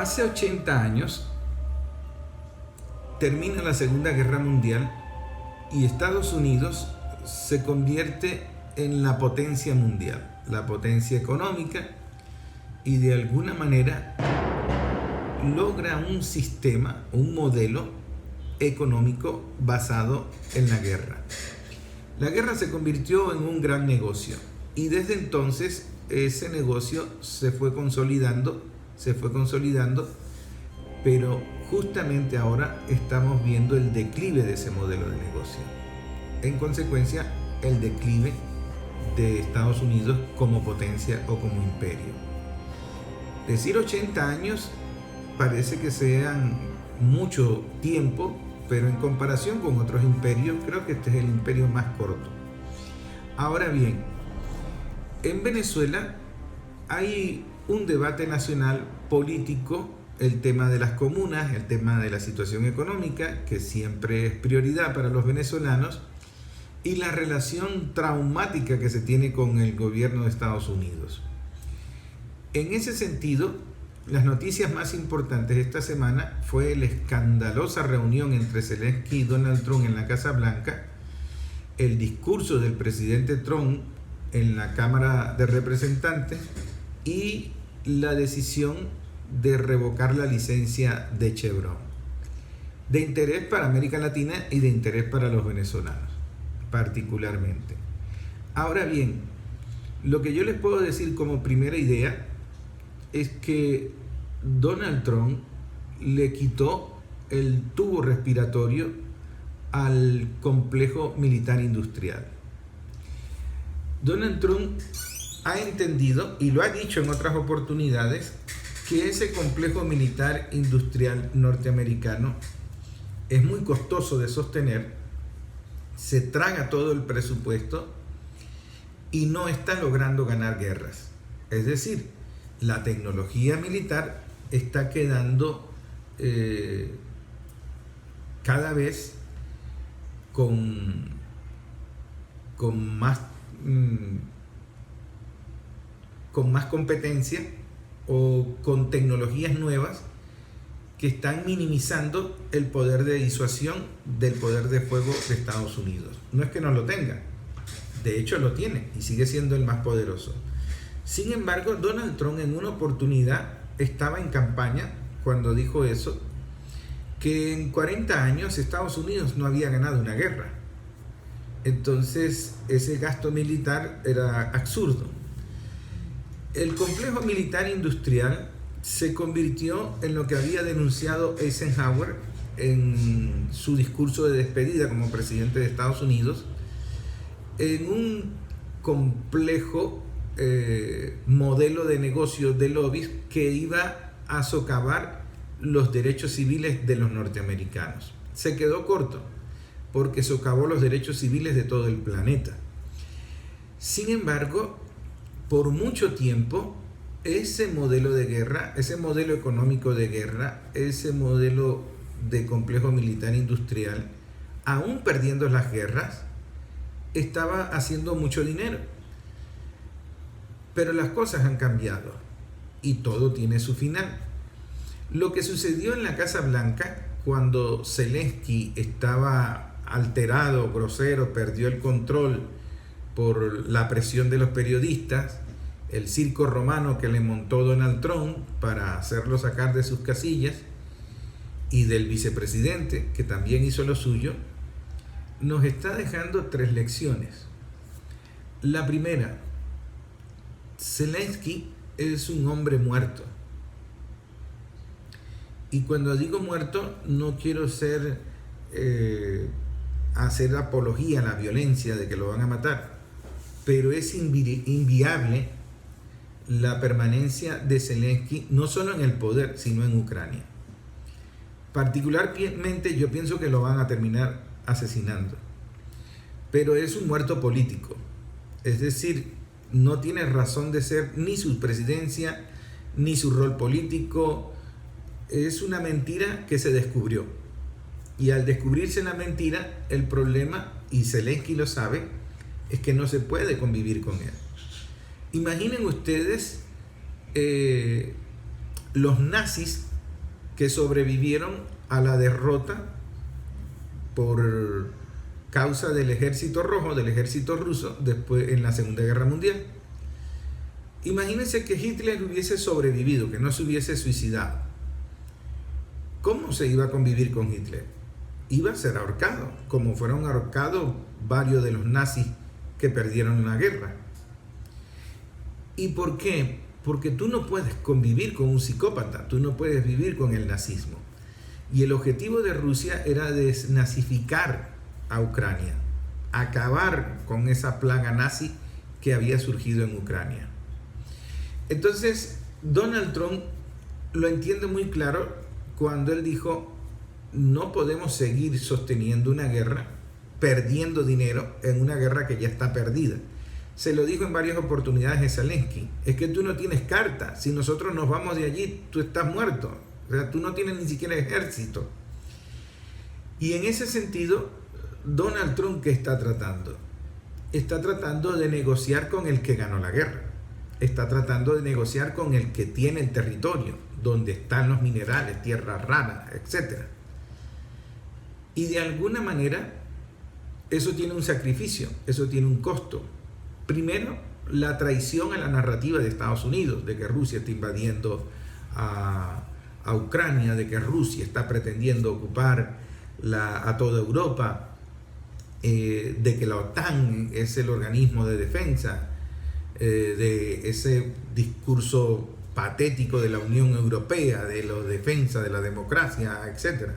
Hace 80 años termina la Segunda Guerra Mundial y Estados Unidos se convierte en la potencia mundial, la potencia económica, y de alguna manera logra un sistema, un modelo económico basado en la guerra. La guerra se convirtió en un gran negocio y desde entonces ese negocio se fue consolidando, pero justamente ahora estamos viendo el declive de ese modelo de negocio. En consecuencia, el declive de Estados Unidos como potencia o como imperio. Decir 80 años parece que sean mucho tiempo, pero en comparación con otros imperios, creo que este es el imperio más corto. Ahora bien, en Venezuela hay un debate nacional político, el tema de las comunas, el tema de la situación económica, que siempre es prioridad para los venezolanos, y la relación traumática que se tiene con el gobierno de Estados Unidos. En ese sentido, las noticias más importantes esta semana fue la escandalosa reunión entre Zelensky y Donald Trump en la Casa Blanca, el discurso del presidente Trump en la Cámara de Representantes y la decisión de revocar la licencia de Chevron, de interés para América Latina y de interés para los venezolanos particularmente. Ahora bien, lo que yo les puedo decir como primera idea es que Donald Trump le quitó el tubo respiratorio al complejo militar industrial. Donald Trump ha entendido, y lo ha dicho en otras oportunidades, que ese complejo militar industrial norteamericano es muy costoso de sostener, se traga todo el presupuesto y no está logrando ganar guerras. Es decir, la tecnología militar está quedando cada vez con más competencia o con tecnologías nuevas que están minimizando el poder de disuasión del poder de fuego de Estados Unidos. No es que no lo tenga, de hecho lo tiene y sigue siendo el más poderoso. Sin embargo, Donald Trump en una oportunidad estaba en campaña cuando dijo eso, que en 40 años Estados Unidos no había ganado una guerra. Entonces ese gasto militar era absurdo. El complejo militar industrial se convirtió en lo que había denunciado Eisenhower en su discurso de despedida como presidente de Estados Unidos, en un complejo modelo de negocio de lobbies que iba a socavar los derechos civiles de los norteamericanos. Se quedó corto porque socavó los derechos civiles de todo el planeta. Sin embargo, por mucho tiempo, ese modelo de guerra, ese modelo económico de guerra, ese modelo de complejo militar industrial, aún perdiendo las guerras, estaba haciendo mucho dinero. Pero las cosas han cambiado y todo tiene su final. Lo que sucedió en la Casa Blanca cuando Zelensky estaba alterado, grosero, perdió el control por la presión de los periodistas, el circo romano que le montó Donald Trump para hacerlo sacar de sus casillas, y del vicepresidente que también hizo lo suyo, nos está dejando 3 lecciones. La primera, Zelensky es un hombre muerto. Y cuando digo muerto, no quiero hacer apología a la violencia de que lo van a matar, pero es inviable la permanencia de Zelensky no solo en el poder, sino en Ucrania. Particularmente yo pienso que lo van a terminar asesinando, pero es un muerto político, es decir, no tiene razón de ser ni su presidencia ni su rol político. Es una mentira que se descubrió, y al descubrirse la mentira, el problema, y Zelensky lo sabe, es que no se puede convivir con él. Imaginen ustedes los nazis que sobrevivieron a la derrota por causa del ejército rojo, del ejército ruso, después en la Segunda Guerra Mundial. Imagínense que Hitler hubiese sobrevivido, que no se hubiese suicidado. ¿Cómo se iba a convivir con Hitler? Iba a ser ahorcado, como fueron ahorcados varios de los nazis que perdieron la guerra. ¿Y por qué? Porque tú no puedes convivir con un psicópata, tú no puedes vivir con el nazismo. Y el objetivo de Rusia era desnazificar a Ucrania, acabar con esa plaga nazi que había surgido en Ucrania. Entonces, Donald Trump lo entiende muy claro cuando él dijo: no podemos seguir sosteniendo una guerra, perdiendo dinero en una guerra que ya está perdida. Se lo dijo en varias oportunidades a Zelensky: es que tú no tienes carta, si nosotros nos vamos de allí, tú estás muerto, o sea, tú no tienes ni siquiera ejército. Y en ese sentido, Donald Trump, ¿qué está tratando? Está tratando de negociar con el que ganó la guerra, está tratando de negociar con el que tiene el territorio, donde están los minerales, tierras raras, etc. Y de alguna manera, eso tiene un sacrificio, eso tiene un costo. Primero, la traición a la narrativa de Estados Unidos, de que Rusia está invadiendo a Ucrania, de que Rusia está pretendiendo ocupar a toda Europa, de que la OTAN es el organismo de defensa, de ese discurso patético de la Unión Europea, de la defensa de la democracia, etc.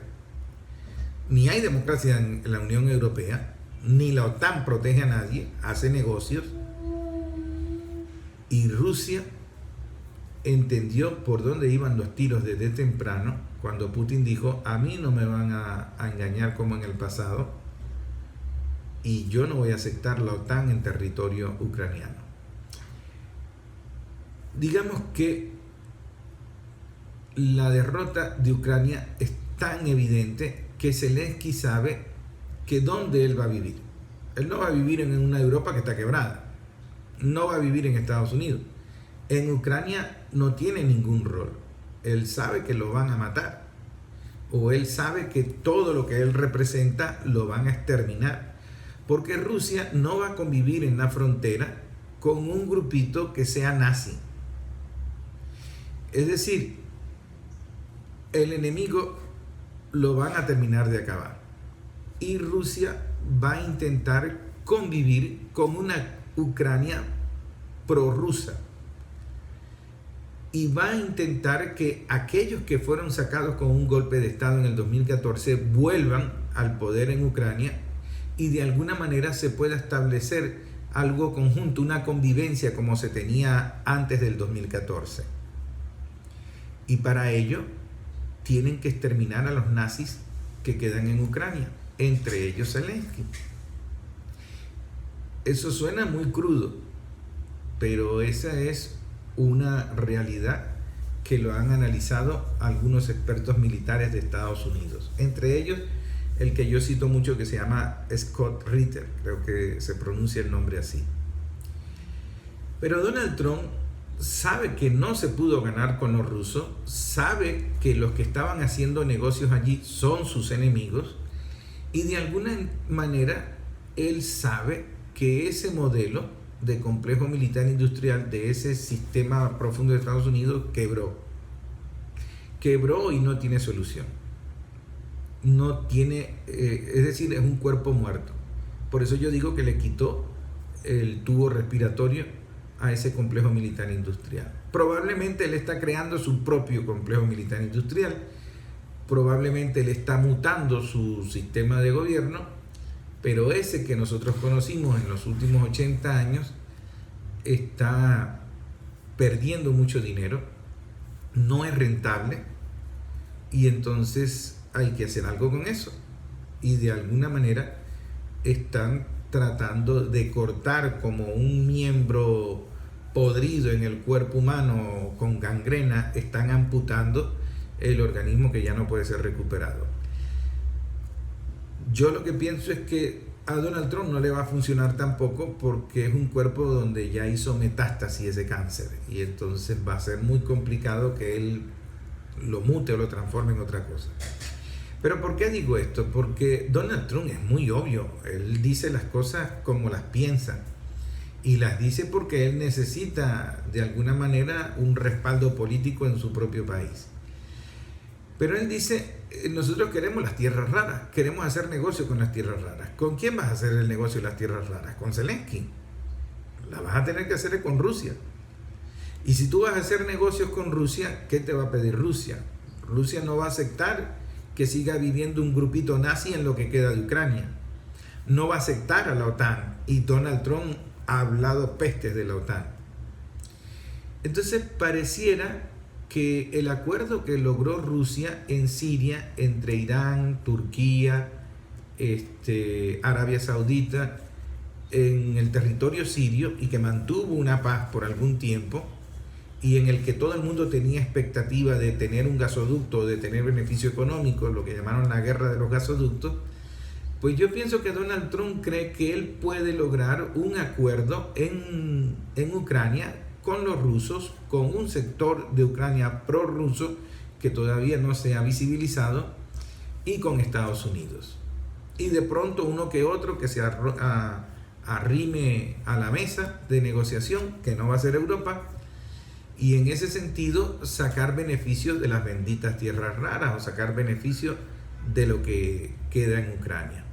Ni hay democracia en la Unión Europea, ni la OTAN protege a nadie, hace negocios. Y Rusia entendió por dónde iban los tiros desde temprano, cuando Putin dijo: a mí no me van a engañar como en el pasado, y yo no voy a aceptar la OTAN en territorio ucraniano. Digamos que la derrota de Ucrania es tan evidente que Zelensky sabe que dónde él va a vivir. Él no va a vivir en una Europa que está quebrada, no va a vivir en Estados Unidos. En Ucrania no tiene ningún rol. Él sabe que lo van a matar, o él sabe que todo lo que él representa lo van a exterminar, porque Rusia no va a convivir en la frontera con un grupito que sea nazi. Es decir, el enemigo lo van a terminar de acabar, y Rusia va a intentar convivir con una Ucrania prorrusa, y va a intentar que aquellos que fueron sacados con un golpe de Estado en el 2014 vuelvan al poder en Ucrania, y de alguna manera se pueda establecer algo conjunto, una convivencia como se tenía antes del 2014. Y para ello tienen que exterminar a los nazis que quedan en Ucrania, entre ellos Zelensky. Eso suena muy crudo, pero esa es una realidad que lo han analizado algunos expertos militares de Estados Unidos, entre ellos el que yo cito mucho, que se llama Scott Ritter, creo que se pronuncia el nombre así. Pero Donald Trump sabe que no se pudo ganar con los rusos, sabe que los que estaban haciendo negocios allí son sus enemigos, y de alguna manera él sabe que ese modelo de complejo militar industrial, de ese sistema profundo de Estados Unidos, quebró y no tiene solución. No tiene, es decir, es un cuerpo muerto. Por eso yo digo que le quitó el tubo respiratorio a ese complejo militar industrial. Probablemente él está creando su propio complejo militar industrial, probablemente él está mutando su sistema de gobierno, pero ese que nosotros conocimos en los últimos 80 años está perdiendo mucho dinero, no es rentable, y entonces hay que hacer algo con eso. Y de alguna manera están tratando de cortar como un miembro podrido en el cuerpo humano con gangrena, están amputando el organismo que ya no puede ser recuperado. Yo lo que pienso es que a Donald Trump no le va a funcionar tampoco, porque es un cuerpo donde ya hizo metástasis ese cáncer, y entonces va a ser muy complicado que él lo mute o lo transforme en otra cosa. Pero ¿por qué digo esto? Porque Donald Trump es muy obvio, él dice las cosas como las piensa y las dice porque él necesita de alguna manera un respaldo político en su propio país. Pero él dice, nosotros queremos las tierras raras, queremos hacer negocio con las tierras raras. ¿Con quién vas a hacer el negocio de las tierras raras? Con Zelensky. La vas a tener que hacer con Rusia. Y si tú vas a hacer negocios con Rusia, ¿qué te va a pedir Rusia? Rusia no va a aceptar que siga viviendo un grupito nazi en lo que queda de Ucrania. No va a aceptar a la OTAN. Y Donald Trump ha hablado pestes de la OTAN. Entonces pareciera que el acuerdo que logró Rusia en Siria entre Irán, Turquía, Arabia Saudita, en el territorio sirio y que mantuvo una paz por algún tiempo y en el que todo el mundo tenía expectativa de tener un gasoducto, de tener beneficio económico, lo que llamaron la guerra de los gasoductos, pues yo pienso que Donald Trump cree que él puede lograr un acuerdo en Ucrania con los rusos, con un sector de Ucrania prorruso que todavía no se ha visibilizado, y con Estados Unidos. Y de pronto uno que otro que se arrime a la mesa de negociación, que no va a ser Europa, y en ese sentido sacar beneficios de las benditas tierras raras o sacar beneficios de lo que queda en Ucrania.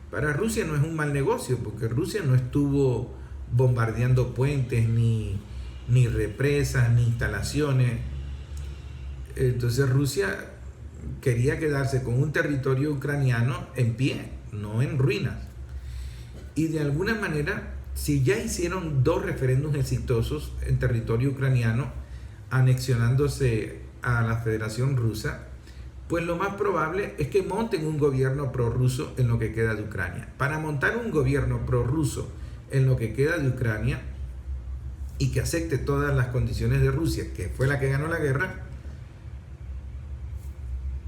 Para Rusia no es un mal negocio, porque Rusia no estuvo bombardeando puentes, ni represas, ni instalaciones. Entonces Rusia quería quedarse con un territorio ucraniano en pie, no en ruinas. Y de alguna manera, si ya hicieron 2 referéndums exitosos en territorio ucraniano, anexionándose a la Federación Rusa, pues lo más probable es que monten un gobierno prorruso en lo que queda de Ucrania. Para montar un gobierno prorruso en lo que queda de Ucrania y que acepte todas las condiciones de Rusia, que fue la que ganó la guerra,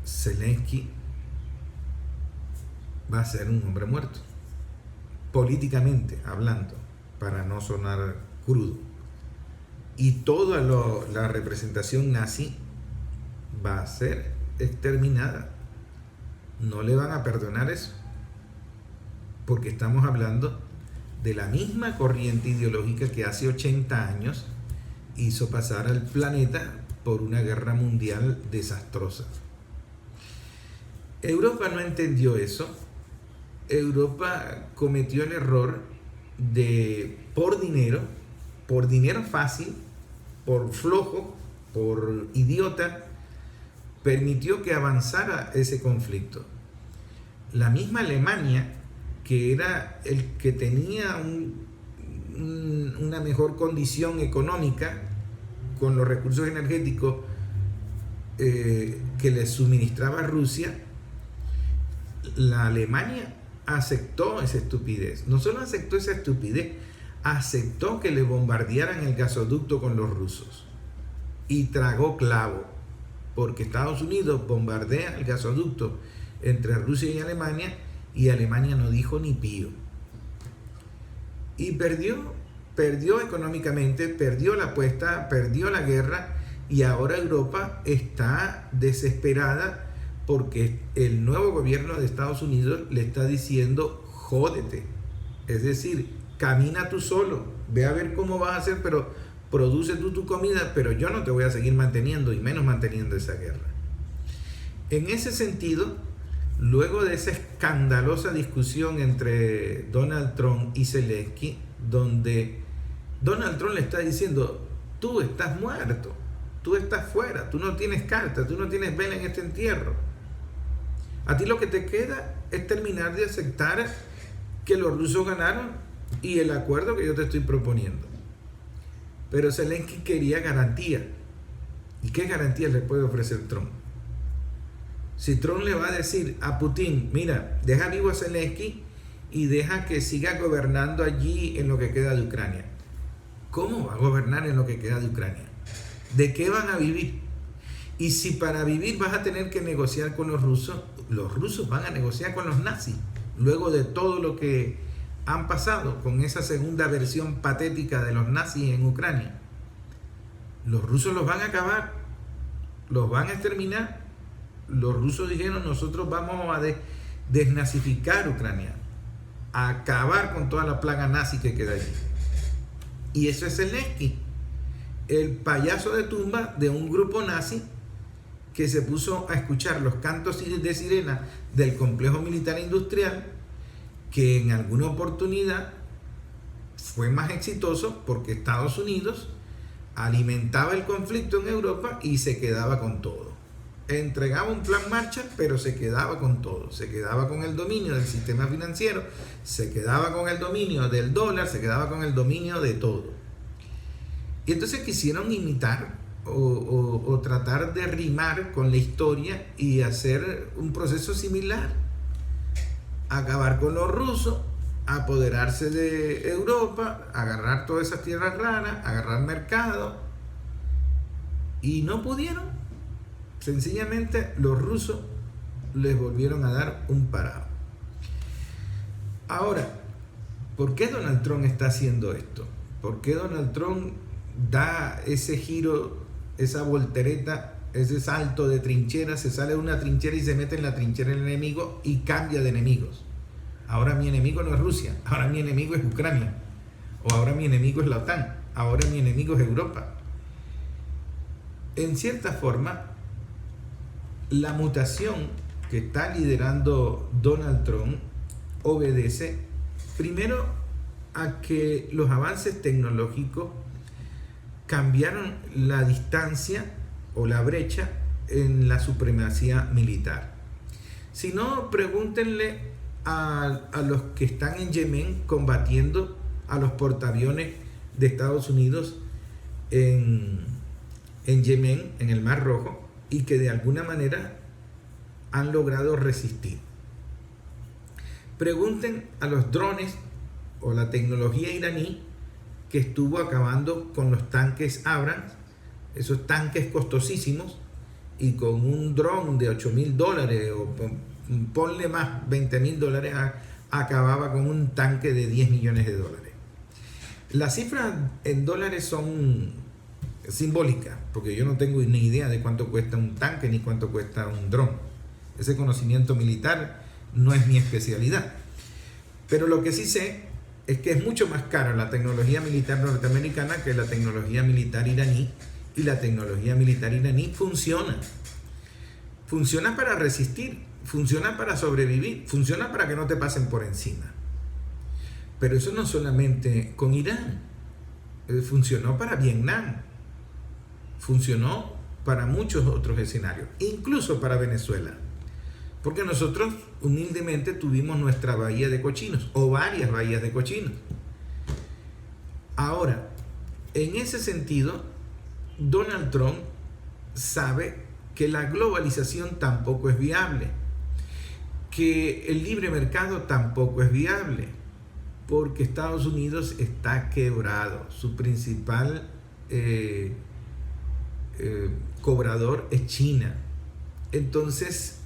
Zelensky va a ser un hombre muerto, políticamente hablando, para no sonar crudo. Y toda la representación nazi va a ser exterminada. No le van a perdonar eso, porque estamos hablando de la misma corriente ideológica que hace 80 años hizo pasar al planeta por una guerra mundial desastrosa. Europa no entendió eso. Europa cometió el error de, por dinero fácil, por flojo, por idiota, permitió que avanzara ese conflicto. La misma Alemania, que era el que tenía una mejor condición económica con los recursos energéticos que le suministraba Rusia, la Alemania aceptó esa estupidez. No solo aceptó esa estupidez, aceptó que le bombardearan el gasoducto con los rusos. Y tragó clavo, porque Estados Unidos bombardea el gasoducto entre Rusia y Alemania no dijo ni pío. Y perdió económicamente, perdió la apuesta, perdió la guerra, y ahora Europa está desesperada porque el nuevo gobierno de Estados Unidos le está diciendo jódete, es decir, camina tú solo, ve a ver cómo vas a hacer, pero produce tú tu comida, pero yo no te voy a seguir manteniendo, y menos manteniendo esa guerra. En ese sentido, luego de esa escandalosa discusión entre Donald Trump y Zelensky, donde Donald Trump le está diciendo, tú estás muerto, tú estás fuera, tú no tienes carta, tú no tienes vela en este entierro. A ti lo que te queda es terminar de aceptar que los rusos ganaron y el acuerdo que yo te estoy proponiendo. Pero Zelensky quería garantía. ¿Y qué garantías le puede ofrecer Trump? Si Trump le va a decir a Putin, mira, deja vivo a Zelensky y deja que siga gobernando allí en lo que queda de Ucrania. ¿Cómo va a gobernar en lo que queda de Ucrania? ¿De qué van a vivir? Y si para vivir vas a tener que negociar con los rusos van a negociar con los nazis. Luego de todo lo que han pasado con esa segunda versión patética de los nazis en Ucrania, los rusos los van a acabar. los van a exterminar. Los rusos dijeron, nosotros vamos a desnazificar Ucrania, a acabar con toda la plaga nazi que queda allí. Y eso es Zelensky, el payaso de tumba de un grupo nazi que se puso a escuchar los cantos de sirena del complejo militar industrial, que en alguna oportunidad fue más exitoso porque Estados Unidos alimentaba el conflicto en Europa y se quedaba con todo. Entregaba un plan Marshall, pero se quedaba con todo. Se quedaba con el dominio del sistema financiero, se quedaba con el dominio del dólar, se quedaba con el dominio de todo. Y entonces quisieron imitar o tratar de rimar con la historia y hacer un proceso similar. Acabar con los rusos, apoderarse de Europa, agarrar todas esas tierras raras, agarrar mercado, y no pudieron. Sencillamente los rusos les volvieron a dar un parado. Ahora, ¿por qué Donald Trump está haciendo esto? ¿Por qué Donald Trump da ese giro, esa voltereta, ese salto de trinchera? Se sale de una trinchera y se mete en la trinchera del enemigo y cambia de enemigos. Ahora mi enemigo no es Rusia, ahora mi enemigo es Ucrania, o ahora mi enemigo es la OTAN, ahora mi enemigo es Europa. En cierta forma, la mutación que está liderando Donald Trump obedece primero a que los avances tecnológicos cambiaron la distancia o la brecha en la supremacía militar. Si no, pregúntenle a los que están en Yemen combatiendo a los portaaviones de Estados Unidos en Yemen, en el Mar Rojo, y que de alguna manera han logrado resistir. Pregunten a los drones o la tecnología iraní que estuvo acabando con los tanques Abrams, esos tanques costosísimos, y con un dron de $8,000 o ponle más, $20,000, acababa con un tanque de $10 millones. Las cifras en dólares son simbólica, porque yo no tengo ni idea de cuánto cuesta un tanque ni cuánto cuesta un dron. Ese conocimiento militar no es mi especialidad. Pero lo que sí sé es que es mucho más cara la tecnología militar norteamericana que la tecnología militar iraní, y la tecnología militar iraní funciona. Funciona para resistir, funciona para sobrevivir, funciona para que no te pasen por encima. Pero eso no solamente con Irán, funcionó para Vietnam, funcionó para muchos otros escenarios, incluso para Venezuela, porque nosotros humildemente tuvimos nuestra bahía de cochinos, o varias bahías de cochinos. Ahora, en ese sentido, Donald Trump sabe que la globalización tampoco es viable, que el libre mercado tampoco es viable, porque Estados Unidos está quebrado. Su principal cobrador es China. Entonces,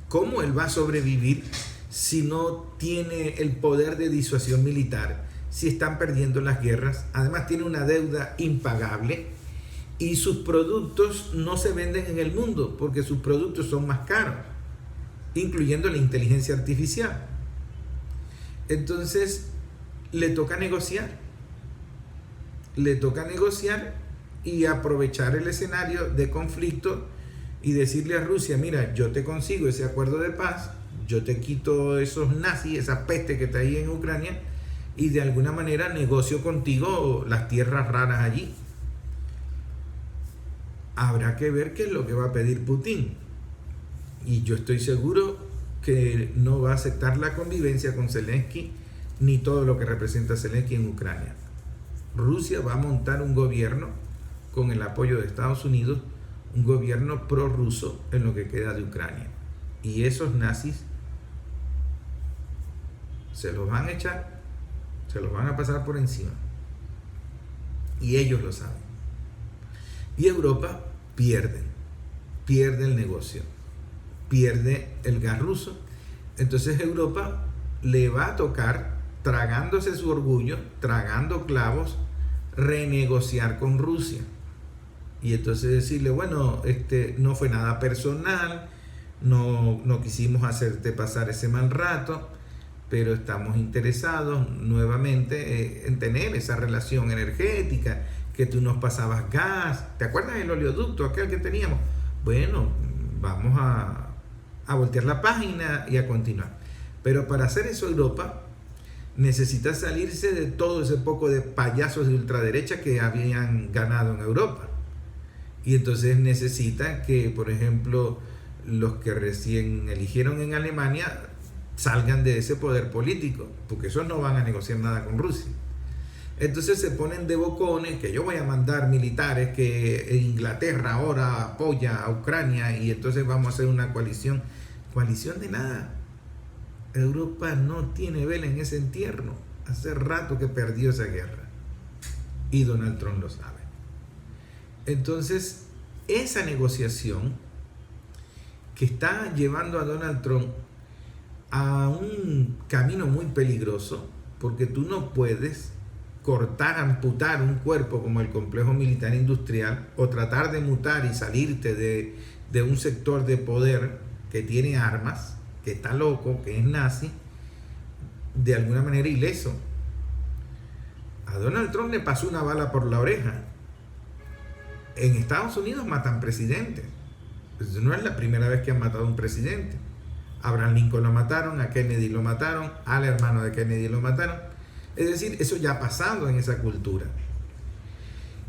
¿cómo él va a sobrevivir si no tiene el poder de disuasión militar? Si están perdiendo las guerras, además tiene una deuda impagable y sus productos no se venden en el mundo porque sus productos son más caros, incluyendo la inteligencia artificial. Entonces, le toca negociar y aprovechar el escenario de conflicto y decirle a Rusia, mira, yo te consigo ese acuerdo de paz, yo te quito esos nazis, esa peste que está ahí en Ucrania, y de alguna manera negocio contigo las tierras raras allí. Habrá que ver qué es lo que va a pedir Putin, y yo estoy seguro que no va a aceptar la convivencia con Zelensky ni todo lo que representa Zelensky en Ucrania. Rusia va a montar un gobierno con el apoyo de Estados Unidos, un gobierno prorruso en lo que queda de Ucrania, y esos nazis se los van a echar, se los van a pasar por encima, y ellos lo saben. Y Europa pierde el negocio, pierde el gas ruso. Entonces Europa le va a tocar, tragándose su orgullo, tragando clavos, renegociar con Rusia. Y entonces decirle, bueno, no fue nada personal, no quisimos hacerte pasar ese mal rato, pero estamos interesados nuevamente en tener esa relación energética, que tú nos pasabas gas. ¿Te acuerdas del oleoducto aquel que teníamos? Bueno, vamos a voltear la página y a continuar. Pero para hacer eso Europa necesita salirse de todo ese poco de payasos de ultraderecha que habían ganado en Europa. Y entonces necesita que, por ejemplo, los que recién eligieron en Alemania salgan de ese poder político, porque esos no van a negociar nada con Rusia. Entonces se ponen de bocones, que yo voy a mandar militares, que Inglaterra ahora apoya a Ucrania y entonces vamos a hacer una coalición. Coalición de nada. Europa no tiene vela en ese entierro. Hace rato que perdió esa guerra. Y Donald Trump lo sabe. Entonces, esa negociación que está llevando a Donald Trump a un camino muy peligroso, porque tú no puedes cortar, amputar un cuerpo como el complejo militar industrial, o tratar de mutar y salirte de un sector de poder que tiene armas, que está loco, que es nazi, de alguna manera ileso. A Donald Trump le pasó una bala por la oreja. En Estados Unidos matan presidentes. Pues no es la primera vez que han matado a un presidente. Abraham Lincoln lo mataron, a Kennedy lo mataron, al hermano de Kennedy lo mataron. Es decir, eso ya ha pasado en esa cultura.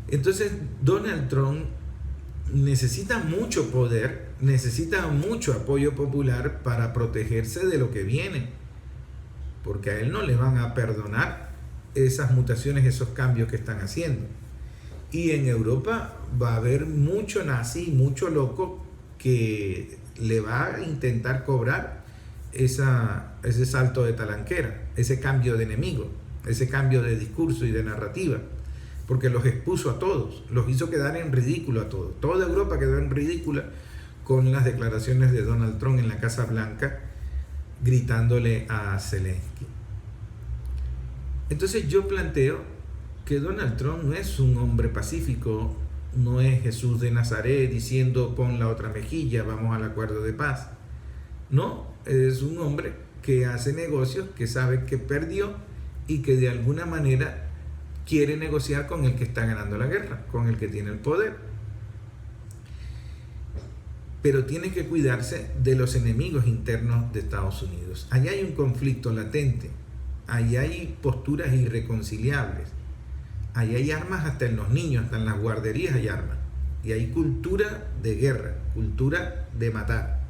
Entonces, Donald Trump necesita mucho poder, necesita mucho apoyo popular para protegerse de lo que viene, porque a él no le van a perdonar esas mutaciones, esos cambios que están haciendo. Y en Europa va a haber mucho nazi, mucho loco que le va a intentar cobrar ese salto de talanquera, ese cambio de enemigo, ese cambio de discurso y de narrativa, porque los expuso a todos, los hizo quedar en ridículo a todos. Toda Europa quedó en ridícula con las declaraciones de Donald Trump en la Casa Blanca, gritándole a Zelensky. Entonces yo planteo que Donald Trump no es un hombre pacífico, no es Jesús de Nazaret diciendo pon la otra mejilla, vamos al acuerdo de paz. No, es un hombre que hace negocios, que sabe que perdió y que de alguna manera quiere negociar con el que está ganando la guerra, con el que tiene el poder. Pero tiene que cuidarse de los enemigos internos de Estados Unidos. Allá hay un conflicto latente, allá hay posturas irreconciliables, allá hay armas hasta en los niños, hasta en las guarderías hay armas. Y hay cultura de guerra, cultura de matar.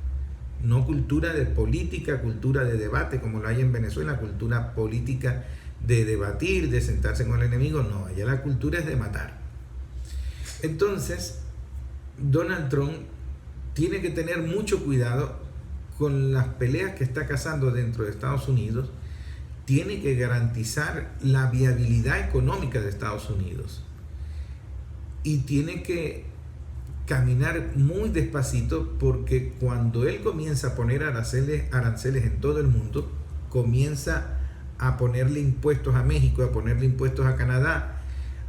No cultura de política, cultura de debate, como lo hay en Venezuela, cultura política de debatir, de sentarse con el enemigo. No, allá la cultura es de matar. Entonces, Donald Trump tiene que tener mucho cuidado con las peleas que está cazando dentro de Estados Unidos. Tiene que garantizar la viabilidad económica de Estados Unidos. Y tiene que caminar muy despacito, porque cuando él comienza a poner aranceles en todo el mundo, comienza a ponerle impuestos a México, a ponerle impuestos a Canadá,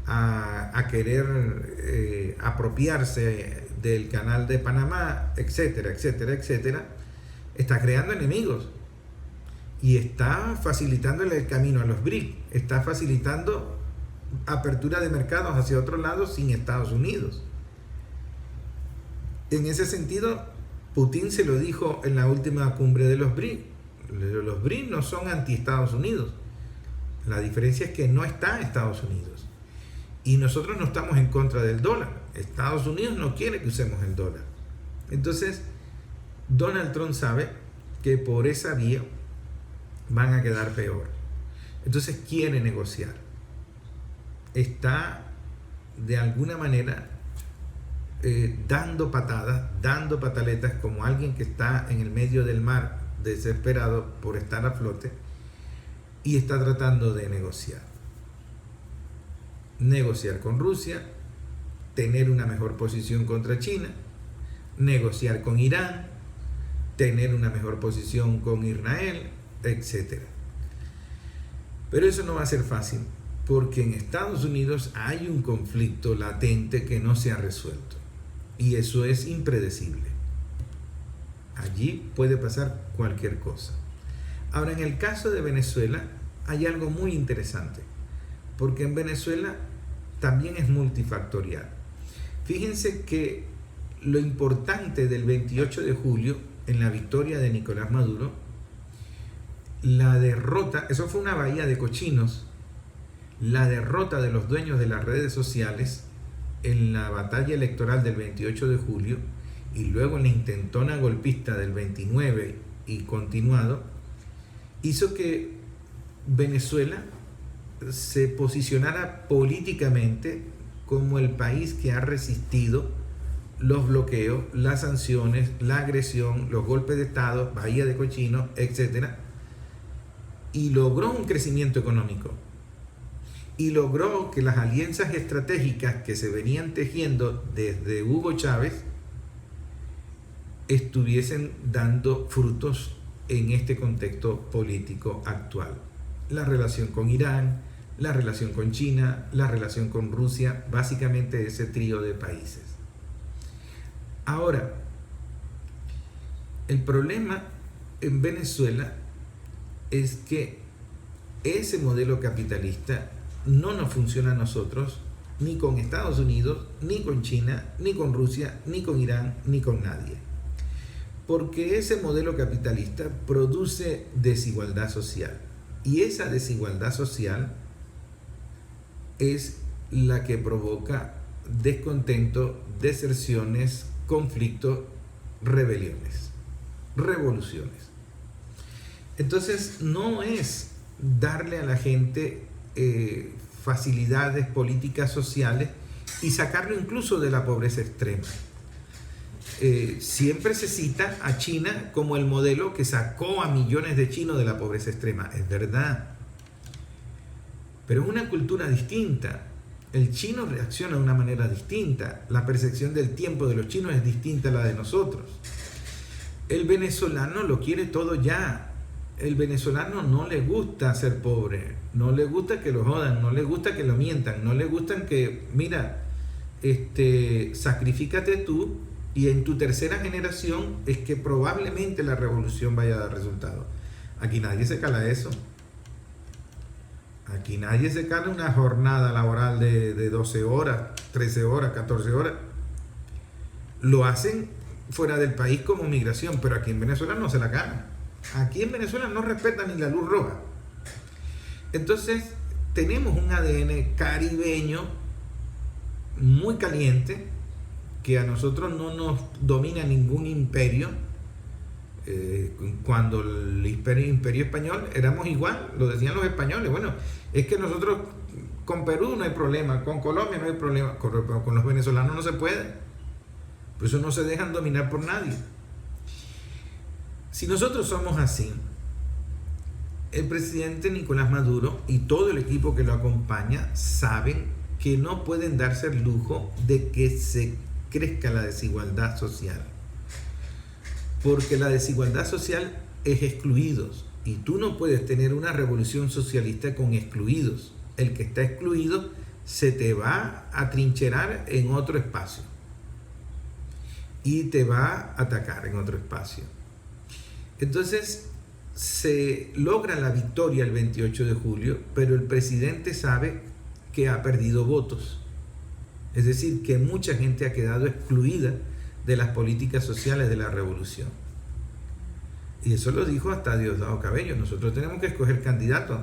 a querer apropiarse del canal de Panamá, etcétera, etcétera, etcétera, está creando enemigos y está facilitándole el camino a los BRIC, está facilitando apertura de mercados hacia otro lado sin Estados Unidos. En ese sentido, Putin se lo dijo en la última cumbre de los BRIC. Los BRIC no son anti-Estados Unidos. La diferencia es que no está Estados Unidos. Y nosotros no estamos en contra del dólar. Estados Unidos no quiere que usemos el dólar. Entonces, Donald Trump sabe que por esa vía van a quedar peor. Entonces quiere negociar. Está de alguna manera dando patadas, dando pataletas, como alguien que está en el medio del mar desesperado por estar a flote, y está tratando de negociar con Rusia, tener una mejor posición contra China, negociar con Irán, tener una mejor posición con Israel, etc. Pero eso no va a ser fácil, porque en Estados Unidos hay un conflicto latente que no se ha resuelto y eso es impredecible. Allí puede pasar cualquier cosa. Ahora, en el caso de Venezuela hay algo muy interesante, porque en Venezuela también es multifactorial. Fíjense que lo importante del 28 de julio, en la victoria de Nicolás Maduro, la derrota, eso fue una bahía de cochinos, la derrota de los dueños de las redes sociales en la batalla electoral del 28 de julio y luego en la intentona golpista del 29 y continuado, hizo que Venezuela se posicionara políticamente como el país que ha resistido los bloqueos, las sanciones, la agresión, los golpes de Estado, bahía de cochinos, etc. Y logró un crecimiento económico. Y logró que las alianzas estratégicas que se venían tejiendo desde Hugo Chávez estuviesen dando frutos en este contexto político actual. La relación con Irán, la relación con China, la relación con Rusia, básicamente ese trío de países. Ahora, el problema en Venezuela es que ese modelo capitalista no nos funciona a nosotros, ni con Estados Unidos, ni con China, ni con Rusia, ni con Irán, ni con nadie. Porque ese modelo capitalista produce desigualdad social. Y esa desigualdad social es la que provoca descontento, deserciones, conflictos, rebeliones, revoluciones. Entonces no es darle a la gente facilidades políticas sociales y sacarlo incluso de la pobreza extrema. Siempre se cita a China como el modelo que sacó a millones de chinos de la pobreza extrema. Es verdad. Pero es una cultura distinta. El chino reacciona de una manera distinta. La percepción del tiempo de los chinos es distinta a la de nosotros. El venezolano lo quiere todo ya. El venezolano no le gusta ser pobre. No le gusta que lo jodan. No le gusta que lo mientan. No le gusta que, mira, sacrifícate tú y en tu tercera generación es que probablemente la revolución vaya a dar resultado. Aquí nadie se cala eso. Aquí nadie se cala una jornada laboral de 12 horas, 13 horas, 14 horas. Lo hacen fuera del país como migración, pero aquí en Venezuela no se la calan. Aquí en Venezuela no respetan ni la luz roja. Entonces, tenemos un ADN caribeño muy caliente, que a nosotros no nos domina ningún imperio. Cuando el imperio español éramos igual, lo decían los españoles. Bueno, es que nosotros con Perú no hay problema, con Colombia no hay problema, con los venezolanos no se puede. Por eso no se dejan dominar por nadie. Si nosotros somos así, el presidente Nicolás Maduro y todo el equipo que lo acompaña saben que no pueden darse el lujo de que se crezca la desigualdad social. Porque la desigualdad social es excluidos. Y tú no puedes tener una revolución socialista con excluidos. El que está excluido se te va a trincherar en otro espacio. Y te va a atacar en otro espacio. Entonces se logra la victoria el 28 de julio, pero el presidente sabe que ha perdido votos. Es decir, que mucha gente ha quedado excluida de las políticas sociales de la revolución. Y eso lo dijo hasta Diosdado Cabello. Nosotros tenemos que escoger candidatos,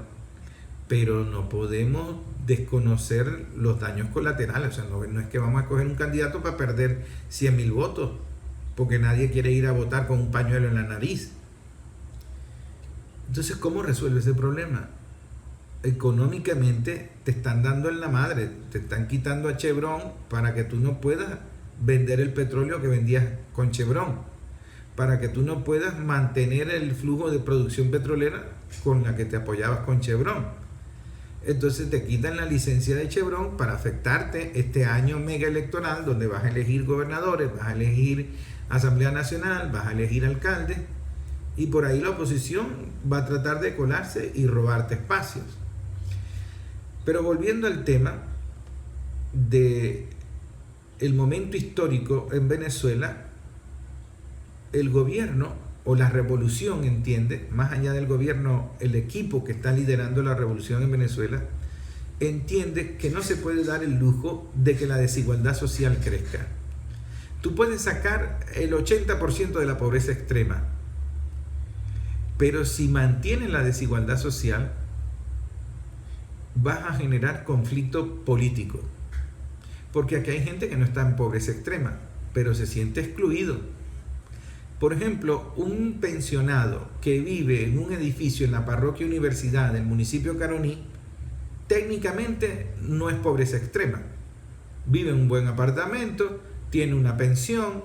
pero no podemos desconocer los daños colaterales. O sea, no es que vamos a escoger un candidato para perder 100.000 votos, porque nadie quiere ir a votar con un pañuelo en la nariz. Entonces, ¿cómo resuelve ese problema? Económicamente te están dando en la madre, te están quitando a Chevron para que tú no puedas vender el petróleo que vendías con Chevron, para que tú no puedas mantener el flujo de producción petrolera con la que te apoyabas con Chevron. Entonces te quitan la licencia de Chevron para afectarte este año mega electoral, donde vas a elegir gobernadores, vas a elegir Asamblea Nacional, vas a elegir alcaldes, y por ahí la oposición va a tratar de colarse y robarte espacios. Pero volviendo al tema de el momento histórico en Venezuela, el gobierno o la revolución entiende, más allá del gobierno, el equipo que está liderando la revolución en Venezuela, entiende que no se puede dar el lujo de que la desigualdad social crezca. Tú puedes sacar el 80% de la pobreza extrema, pero si mantienes la desigualdad social, vas a generar conflicto político. Porque aquí hay gente que no está en pobreza extrema, pero se siente excluido. Por ejemplo, un pensionado que vive en un edificio en la parroquia Universidad del municipio Caroní, técnicamente no es pobreza extrema. Vive en un buen apartamento, tiene una pensión,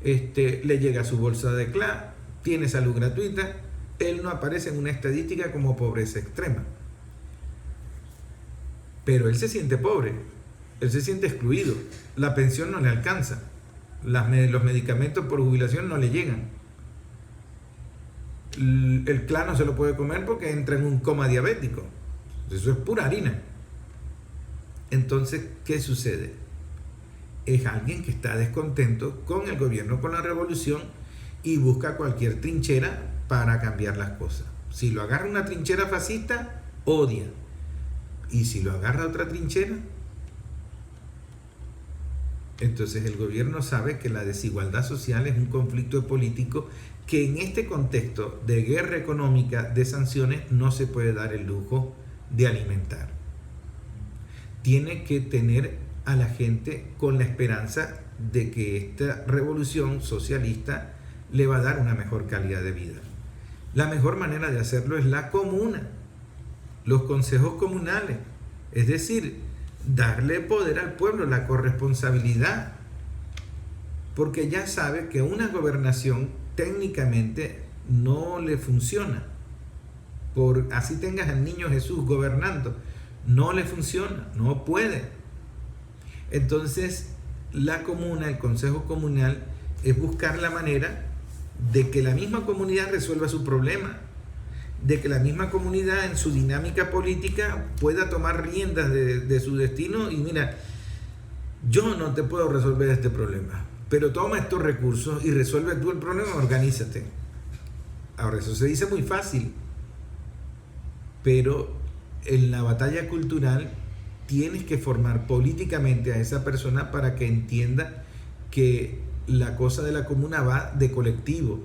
le llega su bolsa de CLA, tiene salud gratuita, él no aparece en una estadística como pobreza extrema. Pero él se siente pobre, él se siente excluido, la pensión no le alcanza, los medicamentos por jubilación no le llegan, el CLA no se lo puede comer porque entra en un coma diabético, eso es pura harina. Entonces, ¿qué sucede? Es alguien que está descontento con el gobierno, con la revolución, y busca cualquier trinchera para cambiar las cosas. Si lo agarra una trinchera fascista, odia. Y si lo agarra otra trinchera, entonces el gobierno sabe que la desigualdad social es un conflicto político que en este contexto de guerra económica, de sanciones, no se puede dar el lujo de alimentar. Tiene que tener a la gente con la esperanza de que esta revolución socialista le va a dar una mejor calidad de vida. La mejor manera de hacerlo es la comuna, los consejos comunales, es decir, darle poder al pueblo, la corresponsabilidad, porque ya sabe que una gobernación técnicamente no le funciona. Por así tengas al niño Jesús gobernando, no le funciona, no puede. Entonces, la comuna, el consejo comunal, es buscar la manera de que la misma comunidad resuelva su problema, de que la misma comunidad en su dinámica política pueda tomar riendas de su destino y mira, yo no te puedo resolver este problema, pero toma estos recursos y resuelve tú el problema, organízate. Ahora, eso se dice muy fácil, pero en la batalla cultural tienes que formar políticamente a esa persona para que entienda que la cosa de la comuna va de colectivo,